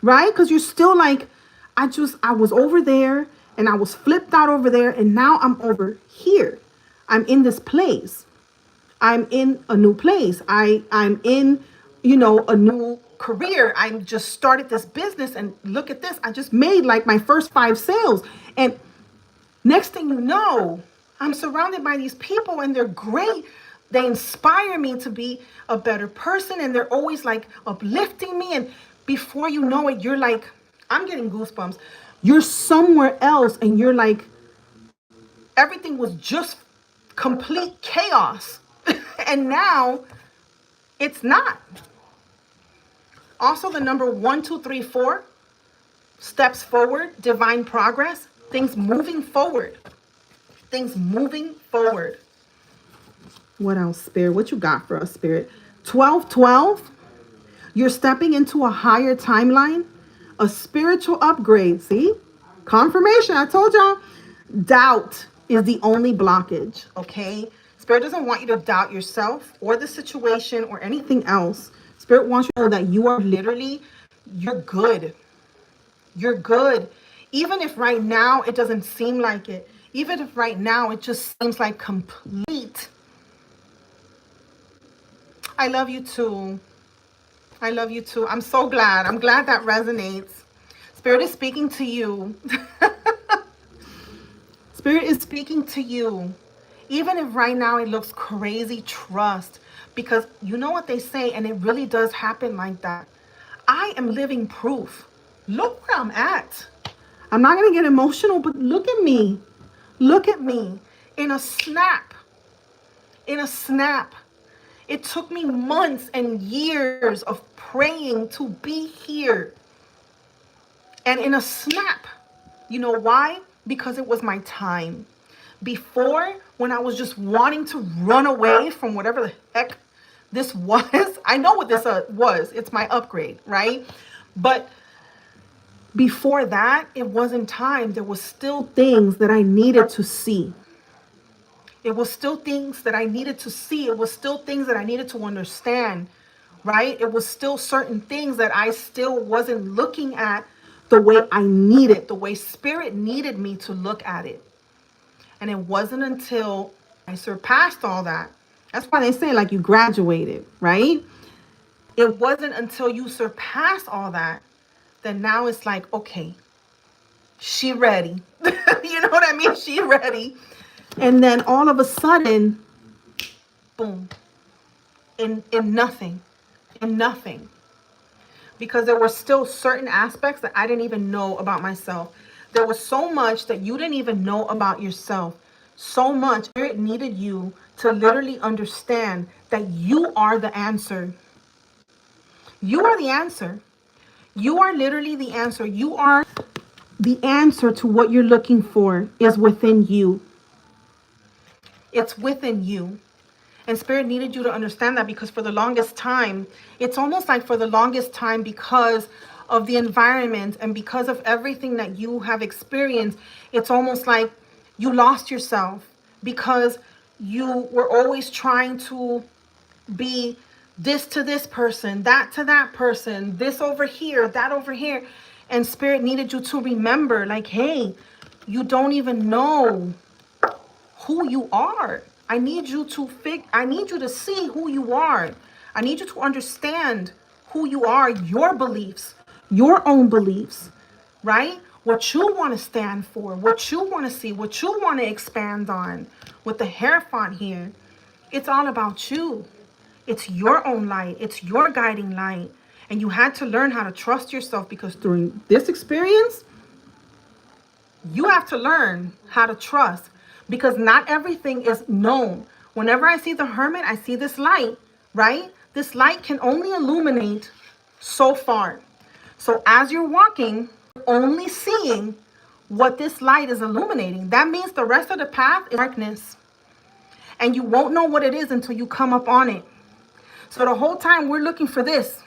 Right? Because you're still like, I was over there, and I was flipped out over there, and now I'm over here. I'm in this place. I'm in a new place. I'm in, a new career. I just started this business, and look at this. I just made like my first 5 sales. And next thing you know, I'm surrounded by these people, and they're great. They inspire me to be a better person, and they're always like uplifting me. And before you know it, you're like, I'm getting goosebumps. You're somewhere else, and you're like, everything was just complete chaos. And now it's not. Also, the number 1, 2, 3, 4, steps forward, divine progress, things moving forward. Things moving forward. What else, Spirit? What you got for us, Spirit? 1212. You're stepping into a higher timeline, a spiritual upgrade. See? Confirmation. I told y'all. Doubt is the only blockage, okay? Spirit doesn't want you to doubt yourself or the situation or anything else. Spirit wants you to know that you are literally, you're good. You're good. Even if right now it doesn't seem like it. Even if right now it just seems like complete. I love you too. I love you too. I'm so glad. I'm glad that resonates. Spirit is speaking to you. Spirit is speaking to you. Even if right now it looks crazy, trust. Because you know what they say, and it really does happen like that. I am living proof. Look where I'm at. I'm not going to get emotional, but look at me. Look at me. In a snap. In a snap. It took me months and years of praying to be here. And in a snap. You know why? Because it was my time. Before, when I was just wanting to run away from whatever the heck this was. I know what this was. It's my upgrade, right? But before that, it wasn't time. There was still things that I needed to see. It was still things that I needed to see. It was still things that I needed to understand, right? It was still certain things that I still wasn't looking at the way I needed, the way Spirit needed me to look at it. And it wasn't until I surpassed all that. That's why they say, like, you graduated, right? It wasn't until you surpass all that now it's like, okay, she ready. You know what I mean? She ready. And then all of a sudden, boom, in nothing. Because there were still certain aspects that I didn't even know about myself. There was so much that you didn't even know about yourself. So much. Spirit needed you to literally understand that you are the answer. You are the answer. You are literally the answer. You are the answer to what you're looking for is within you. It's within you. And Spirit needed you to understand that, because for the longest time, it's almost like for the longest time, because of the environment and because of everything that you have experienced, it's almost like you lost yourself because you were always trying to be this to this person, that to that person, this over here, that over here. And Spirit needed you to remember, like, hey, you don't even know who you are. I need you to see who you are. I need you to understand who you are, your beliefs, your own beliefs, right? What you want to stand for, what you want to see, what you want to expand on. With the hair font here, it's all about you. It's your own light. It's your guiding light. And you had to learn how to trust yourself, because during this experience, you have to learn how to trust, because not everything is known. Whenever I see the hermit, I see this light, right? This light can only illuminate so far. So as you're walking, only seeing what this light is illuminating. That means the rest of the path is darkness. And you won't know what it is until you come up on it. So the whole time we're looking for this.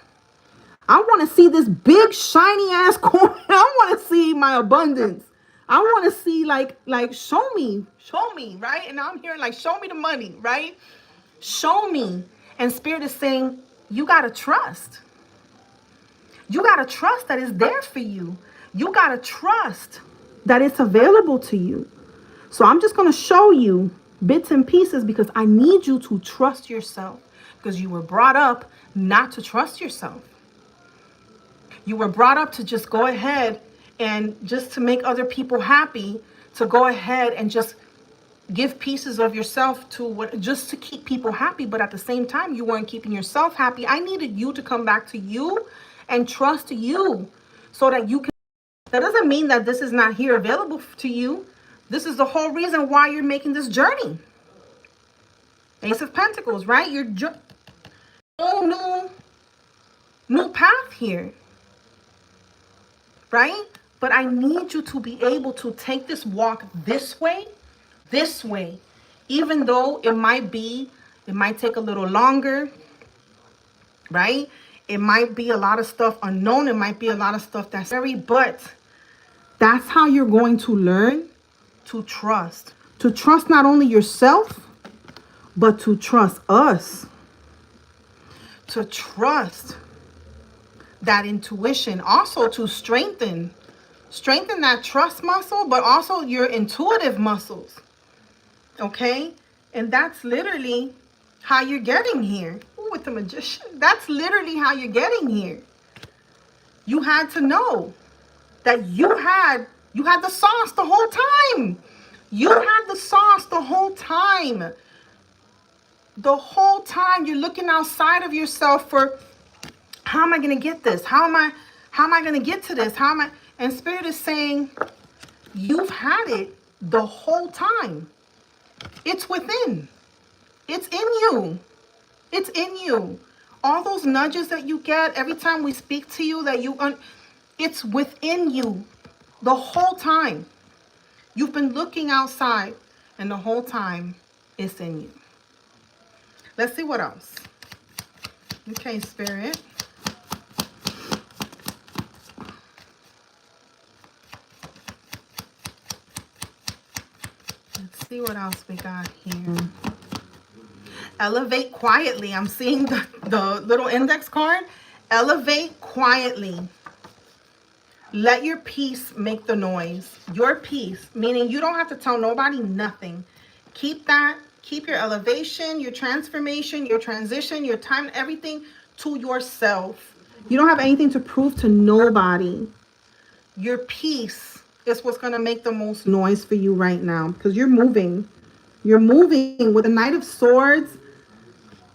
I want to see this big shiny ass coin. I want to see my abundance. I want to see like show me, right? And I'm hearing like, show me the money, right? Show me. And Spirit is saying, you got to trust. You got to trust that it's there for you. You got to trust that it's available to you. So I'm just going to show you bits and pieces because I need you to trust yourself, because you were brought up not to trust yourself. You were brought up to just go ahead and just to make other people happy, to go ahead and just give pieces of yourself to what, just to keep people happy. But at the same time, you weren't keeping yourself happy. I needed you to come back to you and trust you so that you can. That doesn't mean that this is not here available to you. This is the whole reason why you're making this journey. Ace of Pentacles, right? You're whole new path here, right? But I need you to be able to take this walk this way, even though it might take a little longer, right? It might be a lot of stuff unknown. It might be a lot of stuff that's scary, but that's how you're going to learn to trust. To trust not only yourself, but to trust us. To trust that intuition. Also to strengthen that trust muscle, but also your intuitive muscles. Okay? And that's literally how you're getting here. Ooh, with the Magician. That's literally how you're getting here. You had to know that you had the sauce the whole time. You had the sauce the whole time. The whole time you're looking outside of yourself for, how am I going to get this? How am I going to get to this? And Spirit is saying, you've had it the whole time. It's within. It's in you. It's in you. All those nudges that you get every time we speak to you, it's within you the whole time. You've been looking outside, and the whole time it's in you. Let's see what else. Okay, Spirit. Let's see what else we got here. Elevate quietly. I'm seeing the little index card. Elevate quietly. Let your peace make the noise. Your peace, meaning you don't have to tell nobody nothing. Keep your elevation, your transformation, your transition, your time, everything to yourself. You don't have anything to prove to nobody. Your peace is what's going to make the most noise for you right now, because you're moving. You're moving with the Knight of Swords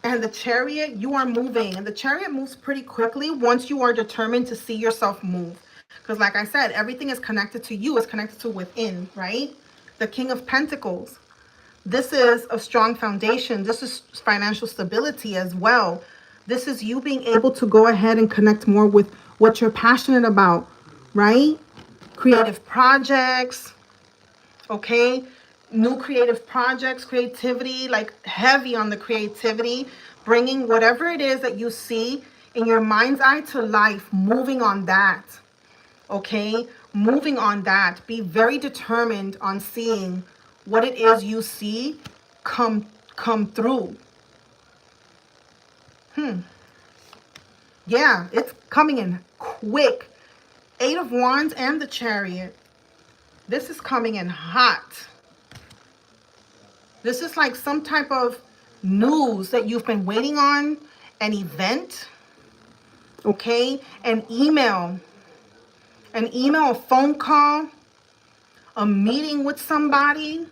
and the Chariot. You are moving, and the Chariot moves pretty quickly once you are determined to see yourself move. Because like I said, everything is connected to you. It's connected to within, right? The King of Pentacles. This is a strong foundation. This is financial stability as well. This is you being able to go ahead and connect more with what you're passionate about, right? Creative projects, okay? New creative projects, creativity, like heavy on the creativity, bringing whatever it is that you see in your mind's eye to life, moving on that. Okay, moving on that. Be very determined on seeing what it is you see come through. Yeah, it's coming in quick. 8 of Wands and the Chariot. This is coming in hot. This is like some type of news that you've been waiting on, an event, okay, an email, a phone call, a meeting with somebody.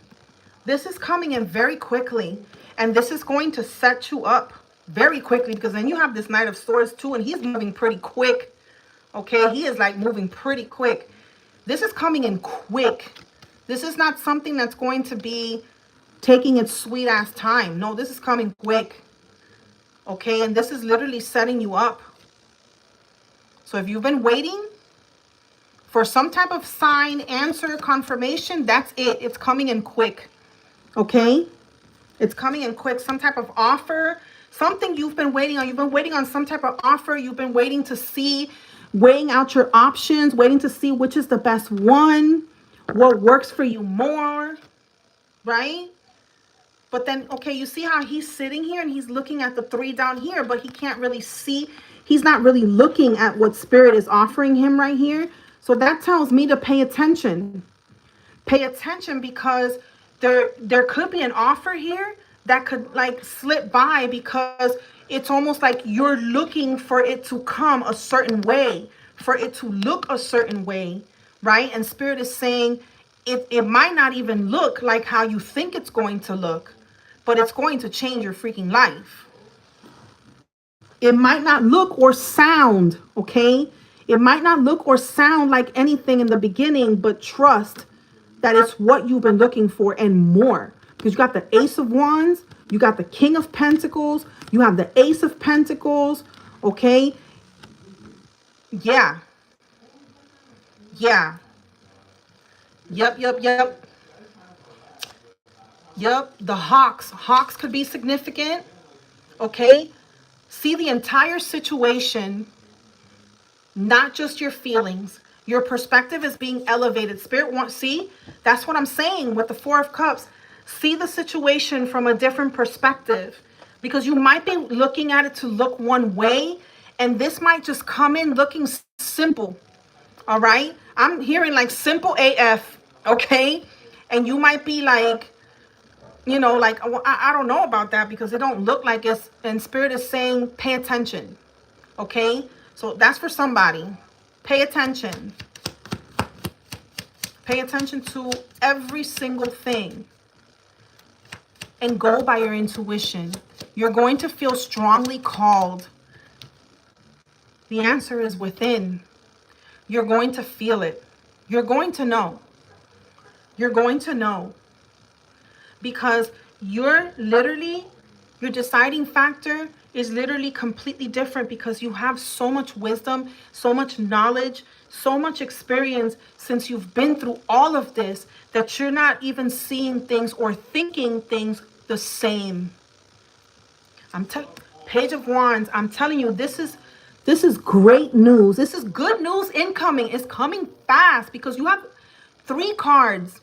This is coming in very quickly, and this is going to set you up very quickly, because then you have this Knight of Swords too, and he's moving pretty quick. Okay, he is like moving pretty quick. This is coming in quick. This is not something that's going to be taking its sweet ass time. No, this is coming quick. Okay, and this is literally setting you up. So if you've been waiting for some type of sign, answer, confirmation, that's it. It's coming in quick. Okay? It's coming in quick. Some type of offer, something you've been waiting on. You've been waiting on some type of offer. You've been waiting to see, weighing out your options, waiting to see which is the best one, what works for you more, right? But then, okay, you see how he's sitting here and he's looking at the 3 down here, but he can't really see. He's not really looking at what Spirit is offering him right here. So that tells me to pay attention. Pay attention, because there could be an offer here that could like slip by, because it's almost like you're looking for it to come a certain way, for it to look a certain way, right? And Spirit is saying it might not even look like how you think it's going to look, but it's going to change your freaking life. It might not look or sound, okay? It might not look or sound like anything in the beginning, but trust that it's what you've been looking for and more. Because you got the Ace of Wands, you got the King of Pentacles, you have the Ace of Pentacles, okay? Yeah. Yeah. Yep. Yep. The Hawks. Hawks could be significant, okay? See the entire situation, not just your feelings. Your perspective is being elevated. Spirit wants, see, that's what I'm saying with the 4 of Cups. See the situation from a different perspective, because you might be looking at it to look one way, and this might just come in looking simple. All right. I'm hearing like simple AF. Okay. And you might be like, you know, like, I don't know about that, because it don't look like it's, and Spirit is saying, pay attention. Okay. So that's for somebody. Pay attention. Pay attention to every single thing and go by your intuition. You're going to feel strongly called. The answer is within. You're going to feel it. You're going to know. You're going to know. Because you're literally, your deciding factor is literally completely different, because you have so much wisdom, so much knowledge, so much experience since you've been through all of this, that you're not even seeing things or thinking things the same. Page of Wands, I'm telling you, this is great news. This is good news incoming. It's coming fast, because you have 3 cards,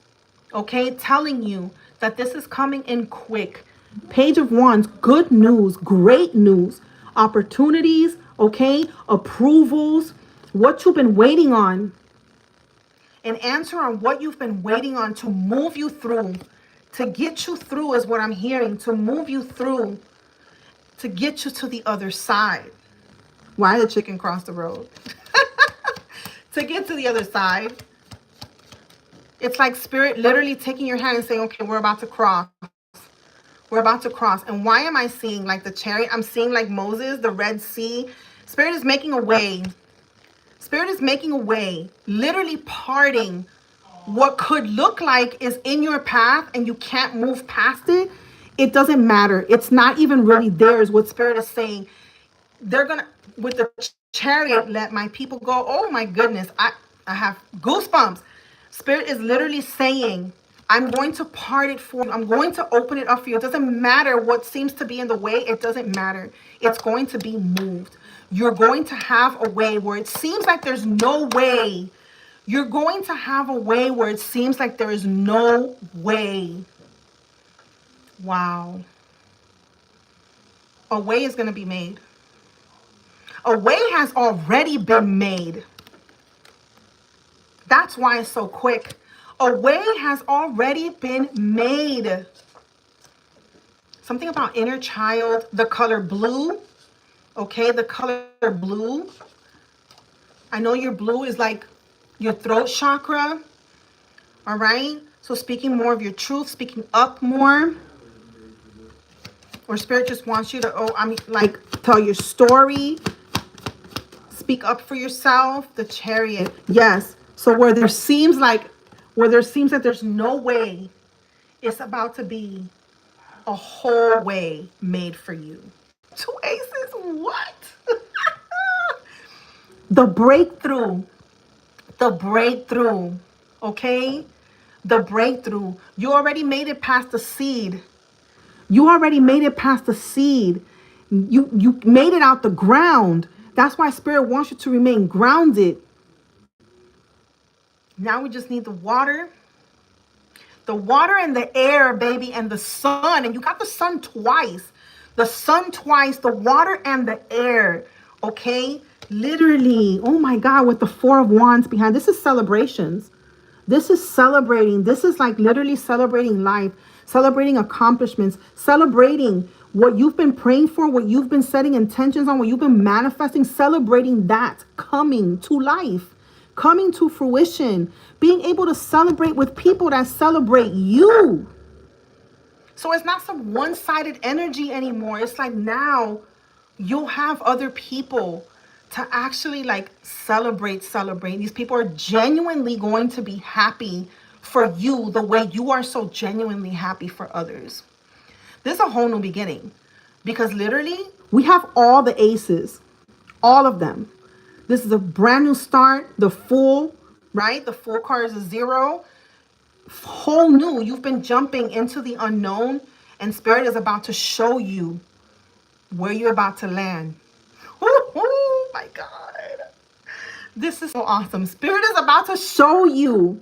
okay, telling you that this is coming in quick. Page of Wands, good news, great news, opportunities, okay, approvals, what you've been waiting on. An answer on what you've been waiting on to move you through, to get you through is what I'm hearing, to move you through, to get you to the other side. Why the chicken crossed the road? To get to the other side. It's like Spirit literally taking your hand and saying, okay, we're about to cross. We're about to cross. And why am I seeing like the chariot? I'm seeing like Moses, the Red Sea. Spirit is making a way. Spirit is making a way. Literally parting what could look like is in your path and you can't move past it. It doesn't matter. It's not even really there, is what Spirit is saying. They're going to, with the chariot, let my people go. Oh my goodness. I have goosebumps. Spirit is literally saying, I'm going to part it for you. I'm going to open it up for you. It doesn't matter what seems to be in the way. It doesn't matter. It's going to be moved. You're going to have a way where it seems like there's no way. You're going to have a way where it seems like there is no way. Wow. A way is going to be made. A way has already been made. That's why it's so quick. A way has already been made. Something about inner child, the color blue. Okay, the color blue. I know your blue is like your throat chakra. All right. So speaking more of your truth, speaking up more. Or Spirit just wants you to, like tell your story. Speak up for yourself. The Chariot. Yes. So where there seems like there's no way, it's about to be a whole way made for you. 2 Aces. The breakthrough. The breakthrough. Okay? The breakthrough. You already made it past the seed. You already made it past the seed. You made it out the ground. That's why Spirit wants you to remain grounded. Now we just need the water. The water and the air, baby, and the sun. And you got the sun twice. The sun twice, the water and the air. Okay? Literally. Oh my God, with the Four of Wands behind. This is celebrations. This is celebrating. This is like literally celebrating life, celebrating accomplishments, celebrating what you've been praying for, what you've been setting intentions on, what you've been manifesting, celebrating that coming to life, coming to fruition, being able to celebrate with people that celebrate you. So it's not some one-sided energy anymore. It's like now you'll have other people to actually like celebrate. These people are genuinely going to be happy for you the way you are so genuinely happy for others. This is a whole new beginning because literally we have all the aces, all of them. This is a brand new start. The Fool, right? The Fool card is a 0. Whole new. You've been jumping into the unknown and Spirit is about to show you where you're about to land. Oh my God. This is so awesome. Spirit is about to show you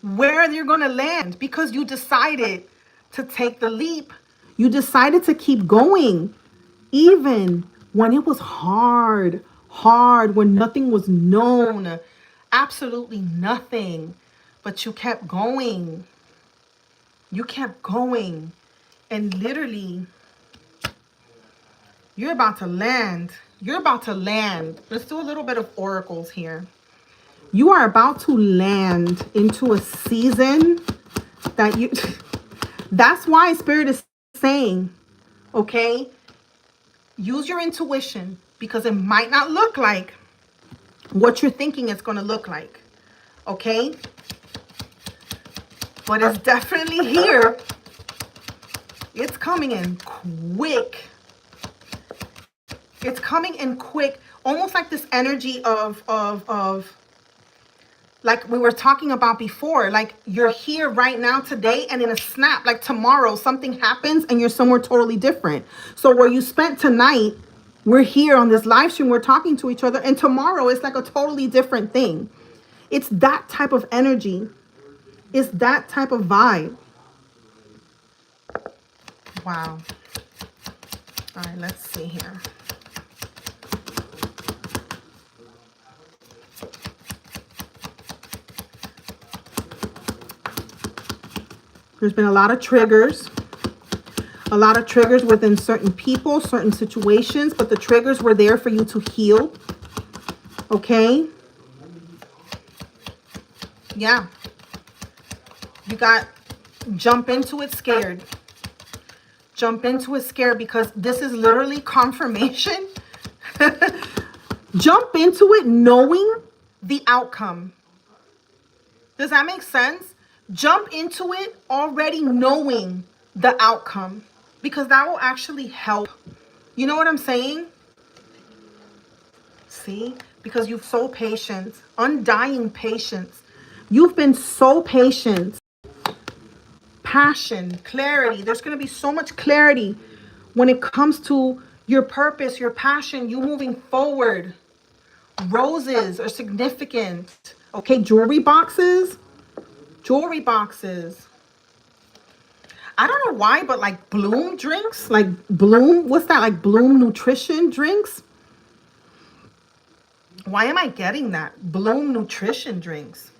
where you're going to land because you decided to take the leap. You decided to keep going even when it was hard, when nothing was known, absolutely nothing, but you kept going. You kept going and literally you're about to land. You're about to land. Let's do a little bit of oracles here. You are about to land into a season that you... That's why Spirit is saying, okay, use your intuition because it might not look like what you're thinking it's going to look like. Okay? But it's definitely here. It's coming in quick. It's coming in quick, almost like this energy of like we were talking about before, like you're here right now today and in a snap, like tomorrow something happens and you're somewhere totally different. So where you spent tonight, we're here on this live stream, we're talking to each other, and tomorrow it's like a totally different thing. It's that type of energy. It's that type of vibe. Wow. All right, let's see here. There's been a lot of triggers. A lot of triggers within certain people, certain situations, but the triggers were there for you to heal. Okay? Yeah. You got jump into it scared. Jump into it scared because this is literally confirmation. Jump into it knowing the outcome. Does that make sense? Jump into it already knowing the outcome because that will actually help. You know what I'm saying? See? Because you've so patient, undying patience. You've been so patient. Passion, clarity. There's going to be so much clarity when it comes to your purpose, your passion, you moving forward. Roses are significant. Okay, jewelry boxes. Jewelry boxes. I don't know why, but like Bloom drinks, like Bloom, what's that? Like Bloom nutrition drinks. Why am I getting that? Bloom nutrition drinks.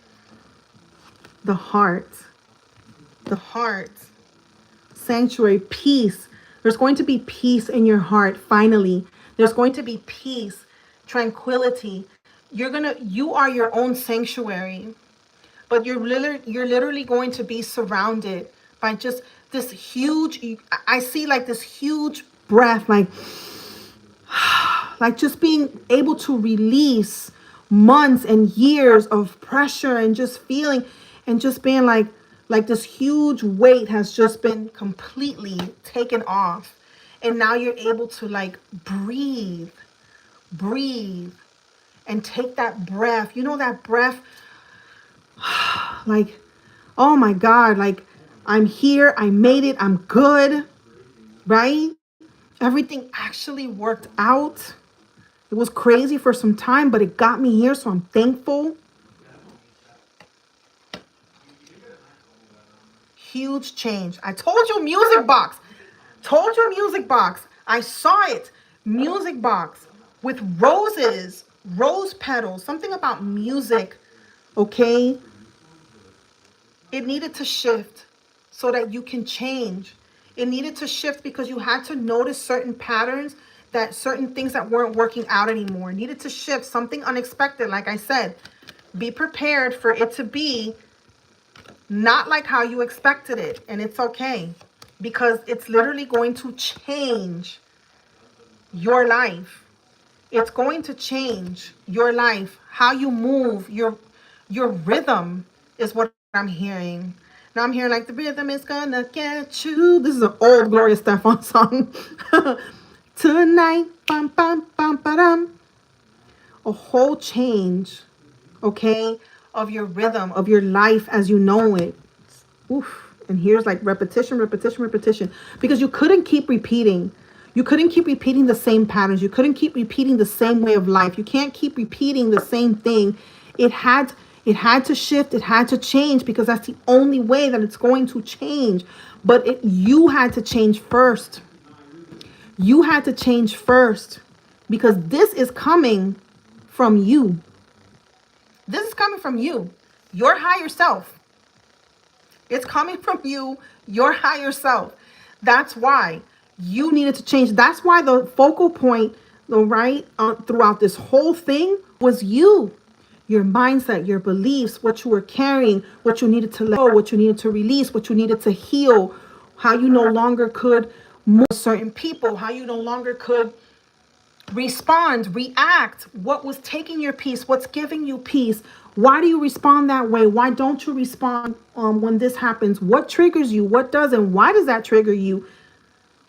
The heart. The heart. Sanctuary, peace. There's going to be peace in your heart, finally. There's going to be peace, tranquility. You are your own sanctuary. But you're literally going to be surrounded by just this huge, I see like this huge breath, like just being able to release months and years of pressure and just feeling and just being like this huge weight has just been completely taken off. And now you're able to like breathe. and take that breath. You know, that breath, like, oh my God, like, I'm here, I made it, I'm good, right? Everything actually worked out. It was crazy for some time, but it got me here, so I'm thankful. Huge change. I told you, music box. Told you, music box. I saw it. Music box with roses, rose petals, something about music, okay? It needed to shift so that you can change. It needed to shift because you had to notice certain patterns, that certain things that weren't working out anymore. It needed to shift, something unexpected. Like I said, be prepared for it to be not like how you expected it. And it's okay, because it's literally going to change your life. It's going to change your life. How you move, your rhythm is what I'm hearing. Now I'm hearing like the rhythm is gonna get you. This is an old Gloria Stefan song. Tonight, bum bum bum ba-dum. A whole change, okay, of your rhythm, of your life as you know it. Oof. And here's like repetition, repetition, repetition. Because you couldn't keep repeating. You couldn't keep repeating the same patterns. You couldn't keep repeating the same way of life. You can't keep repeating the same thing. It had to shift. It had to change, because that's the only way that it's going to change. But you had to change first. You had to change first, because this is coming from you. This is coming from you, your higher self. It's coming from you, your higher self. That's why you needed to change. That's why the focal point, right, throughout this whole thing was you. Your mindset, your beliefs, what you were carrying, what you needed to let go, what you needed to release, what you needed to heal, how you no longer could move certain people, how you no longer could respond, react, what was taking your peace, what's giving you peace. Why do you respond that way? Why don't you respond when this happens? What triggers you? What doesn't? Why does that trigger you?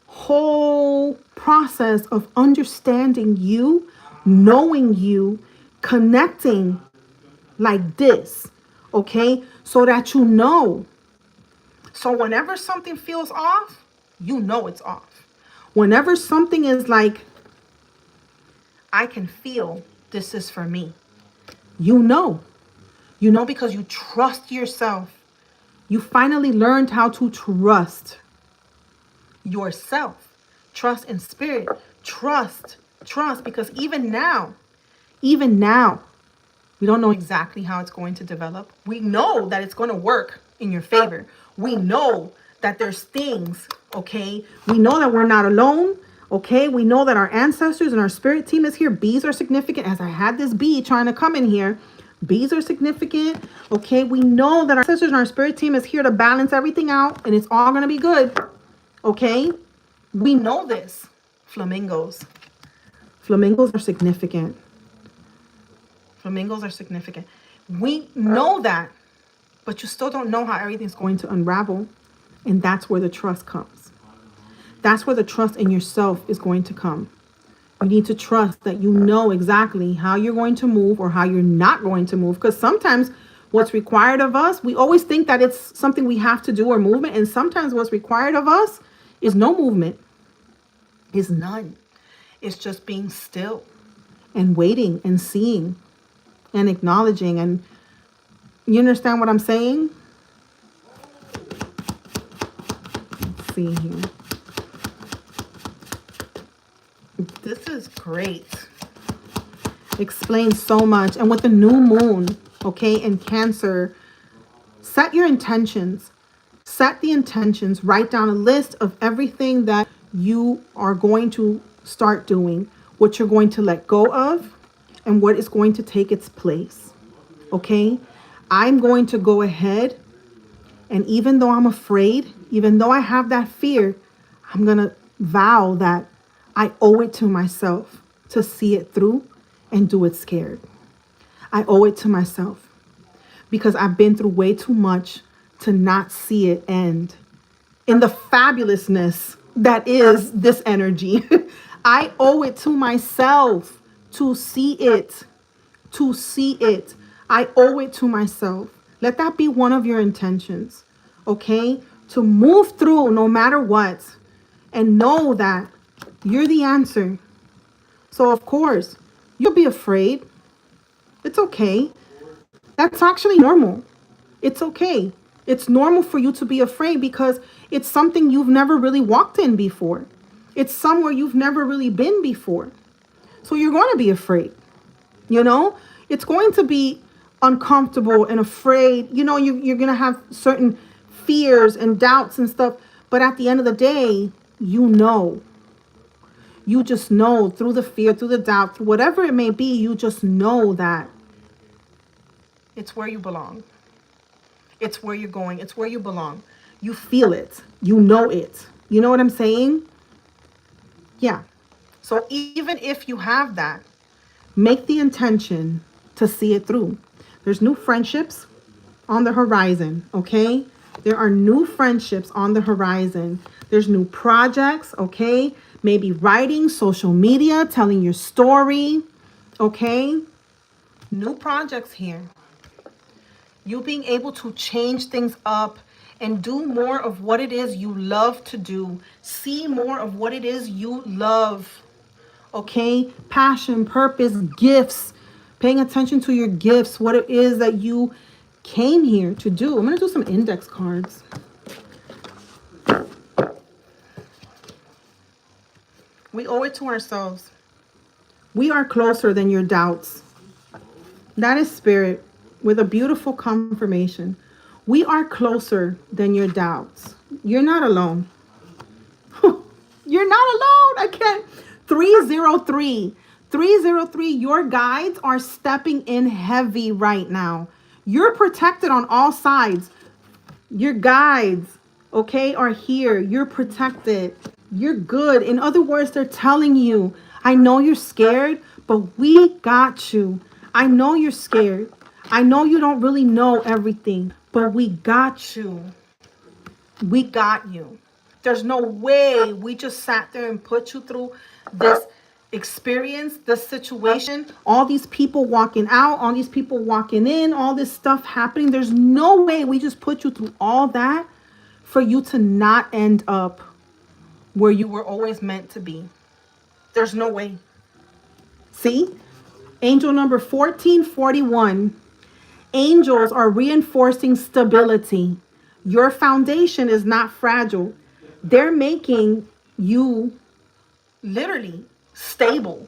Whole process of understanding you, knowing you, connecting like this, okay? So that you know. So whenever something feels off, you know it's off. Whenever something is like, I can feel this is for me. You know. You know, because you trust yourself. You finally learned how to trust yourself. Trust in spirit. Trust. Because even now, we don't know exactly how it's going to develop. We know that it's going to work in your favor. We know that there's things, okay? We know that we're not alone, okay? We know that our ancestors and our spirit team is here. Bees are significant. As I had this bee trying to come in here, bees are significant, okay? We know that our ancestors and our spirit team is here to balance everything out, and it's all going to be good, okay? We know this. Flamingos. Flamingos are significant. Flamingos are significant. We know that, but you still don't know how everything's going to unravel. And that's where the trust comes. That's where the trust in yourself is going to come. You need to trust that you know exactly how you're going to move or how you're not going to move. Because sometimes what's required of us, we always think that it's something we have to do or movement. And sometimes what's required of us is no movement. Is none. It's just being still and waiting and seeing and acknowledging. And you understand what I'm saying? Let's see here. This is great. Explains so much. And with the new moon, okay, in Cancer, set your intentions. Set the intentions. Write down a list of everything that you are going to start doing, what you're going to let go of, and what is going to take its place. Okay? I'm going to go ahead, and even though I'm afraid, even though I have that fear, I'm going to vow that I owe it to myself to see it through and do it scared. I owe it to myself because I've been through way too much to not see it end in the fabulousness that is this energy. I owe it to myself to see it to see it. I owe it to myself. Let that be one of your intentions, okay? To move through no matter what and know that you're the answer. So, of course, you'll be afraid. It's okay. That's actually normal. It's okay. It's normal for you to be afraid because it's something you've never really walked in before. It's somewhere you've never really been before. So you're going to be afraid. You know, it's going to be uncomfortable and afraid. You know, you're going to have certain fears and doubts and stuff. But at the end of the day, you just know through the fear, through the doubt, through whatever it may be, you just know that it's where you belong. It's where you're going. It's where you belong. You feel it. You know it. You know what I'm saying? Yeah. So even if you have that, make the intention to see it through. There's new friendships on the horizon, okay? There are new friendships on the horizon. There's new projects, okay? Maybe writing, social media, telling your story, okay? New projects here. You being able to change things up and do more of what it is you love to do. See more of what it is you love. Okay? Passion, purpose, gifts. Paying attention to your gifts, what it is that you came here to do. I'm going to do some index cards. We owe it to ourselves. We are closer than your doubts. That is spirit with a beautiful confirmation. We are closer than your doubts. You're not alone. You're not alone. I can't. 303. 303. Your guides are stepping in heavy right now. You're protected on all sides. Your guides, okay, are here. You're protected. You're good. In other words, they're telling you, I know you're scared, but we got you. I know you're scared. I know you don't really know everything, but we got you. We got you. There's no way we just sat there and put you through this experience, this situation, all these people walking out, all these people walking in, all this stuff happening. There's no way we just put you through all that for you to not end up where you were always meant to be. There's no way. See? Angel number 1441. Angels are reinforcing stability. Your foundation is not fragile. They're making you literally stable.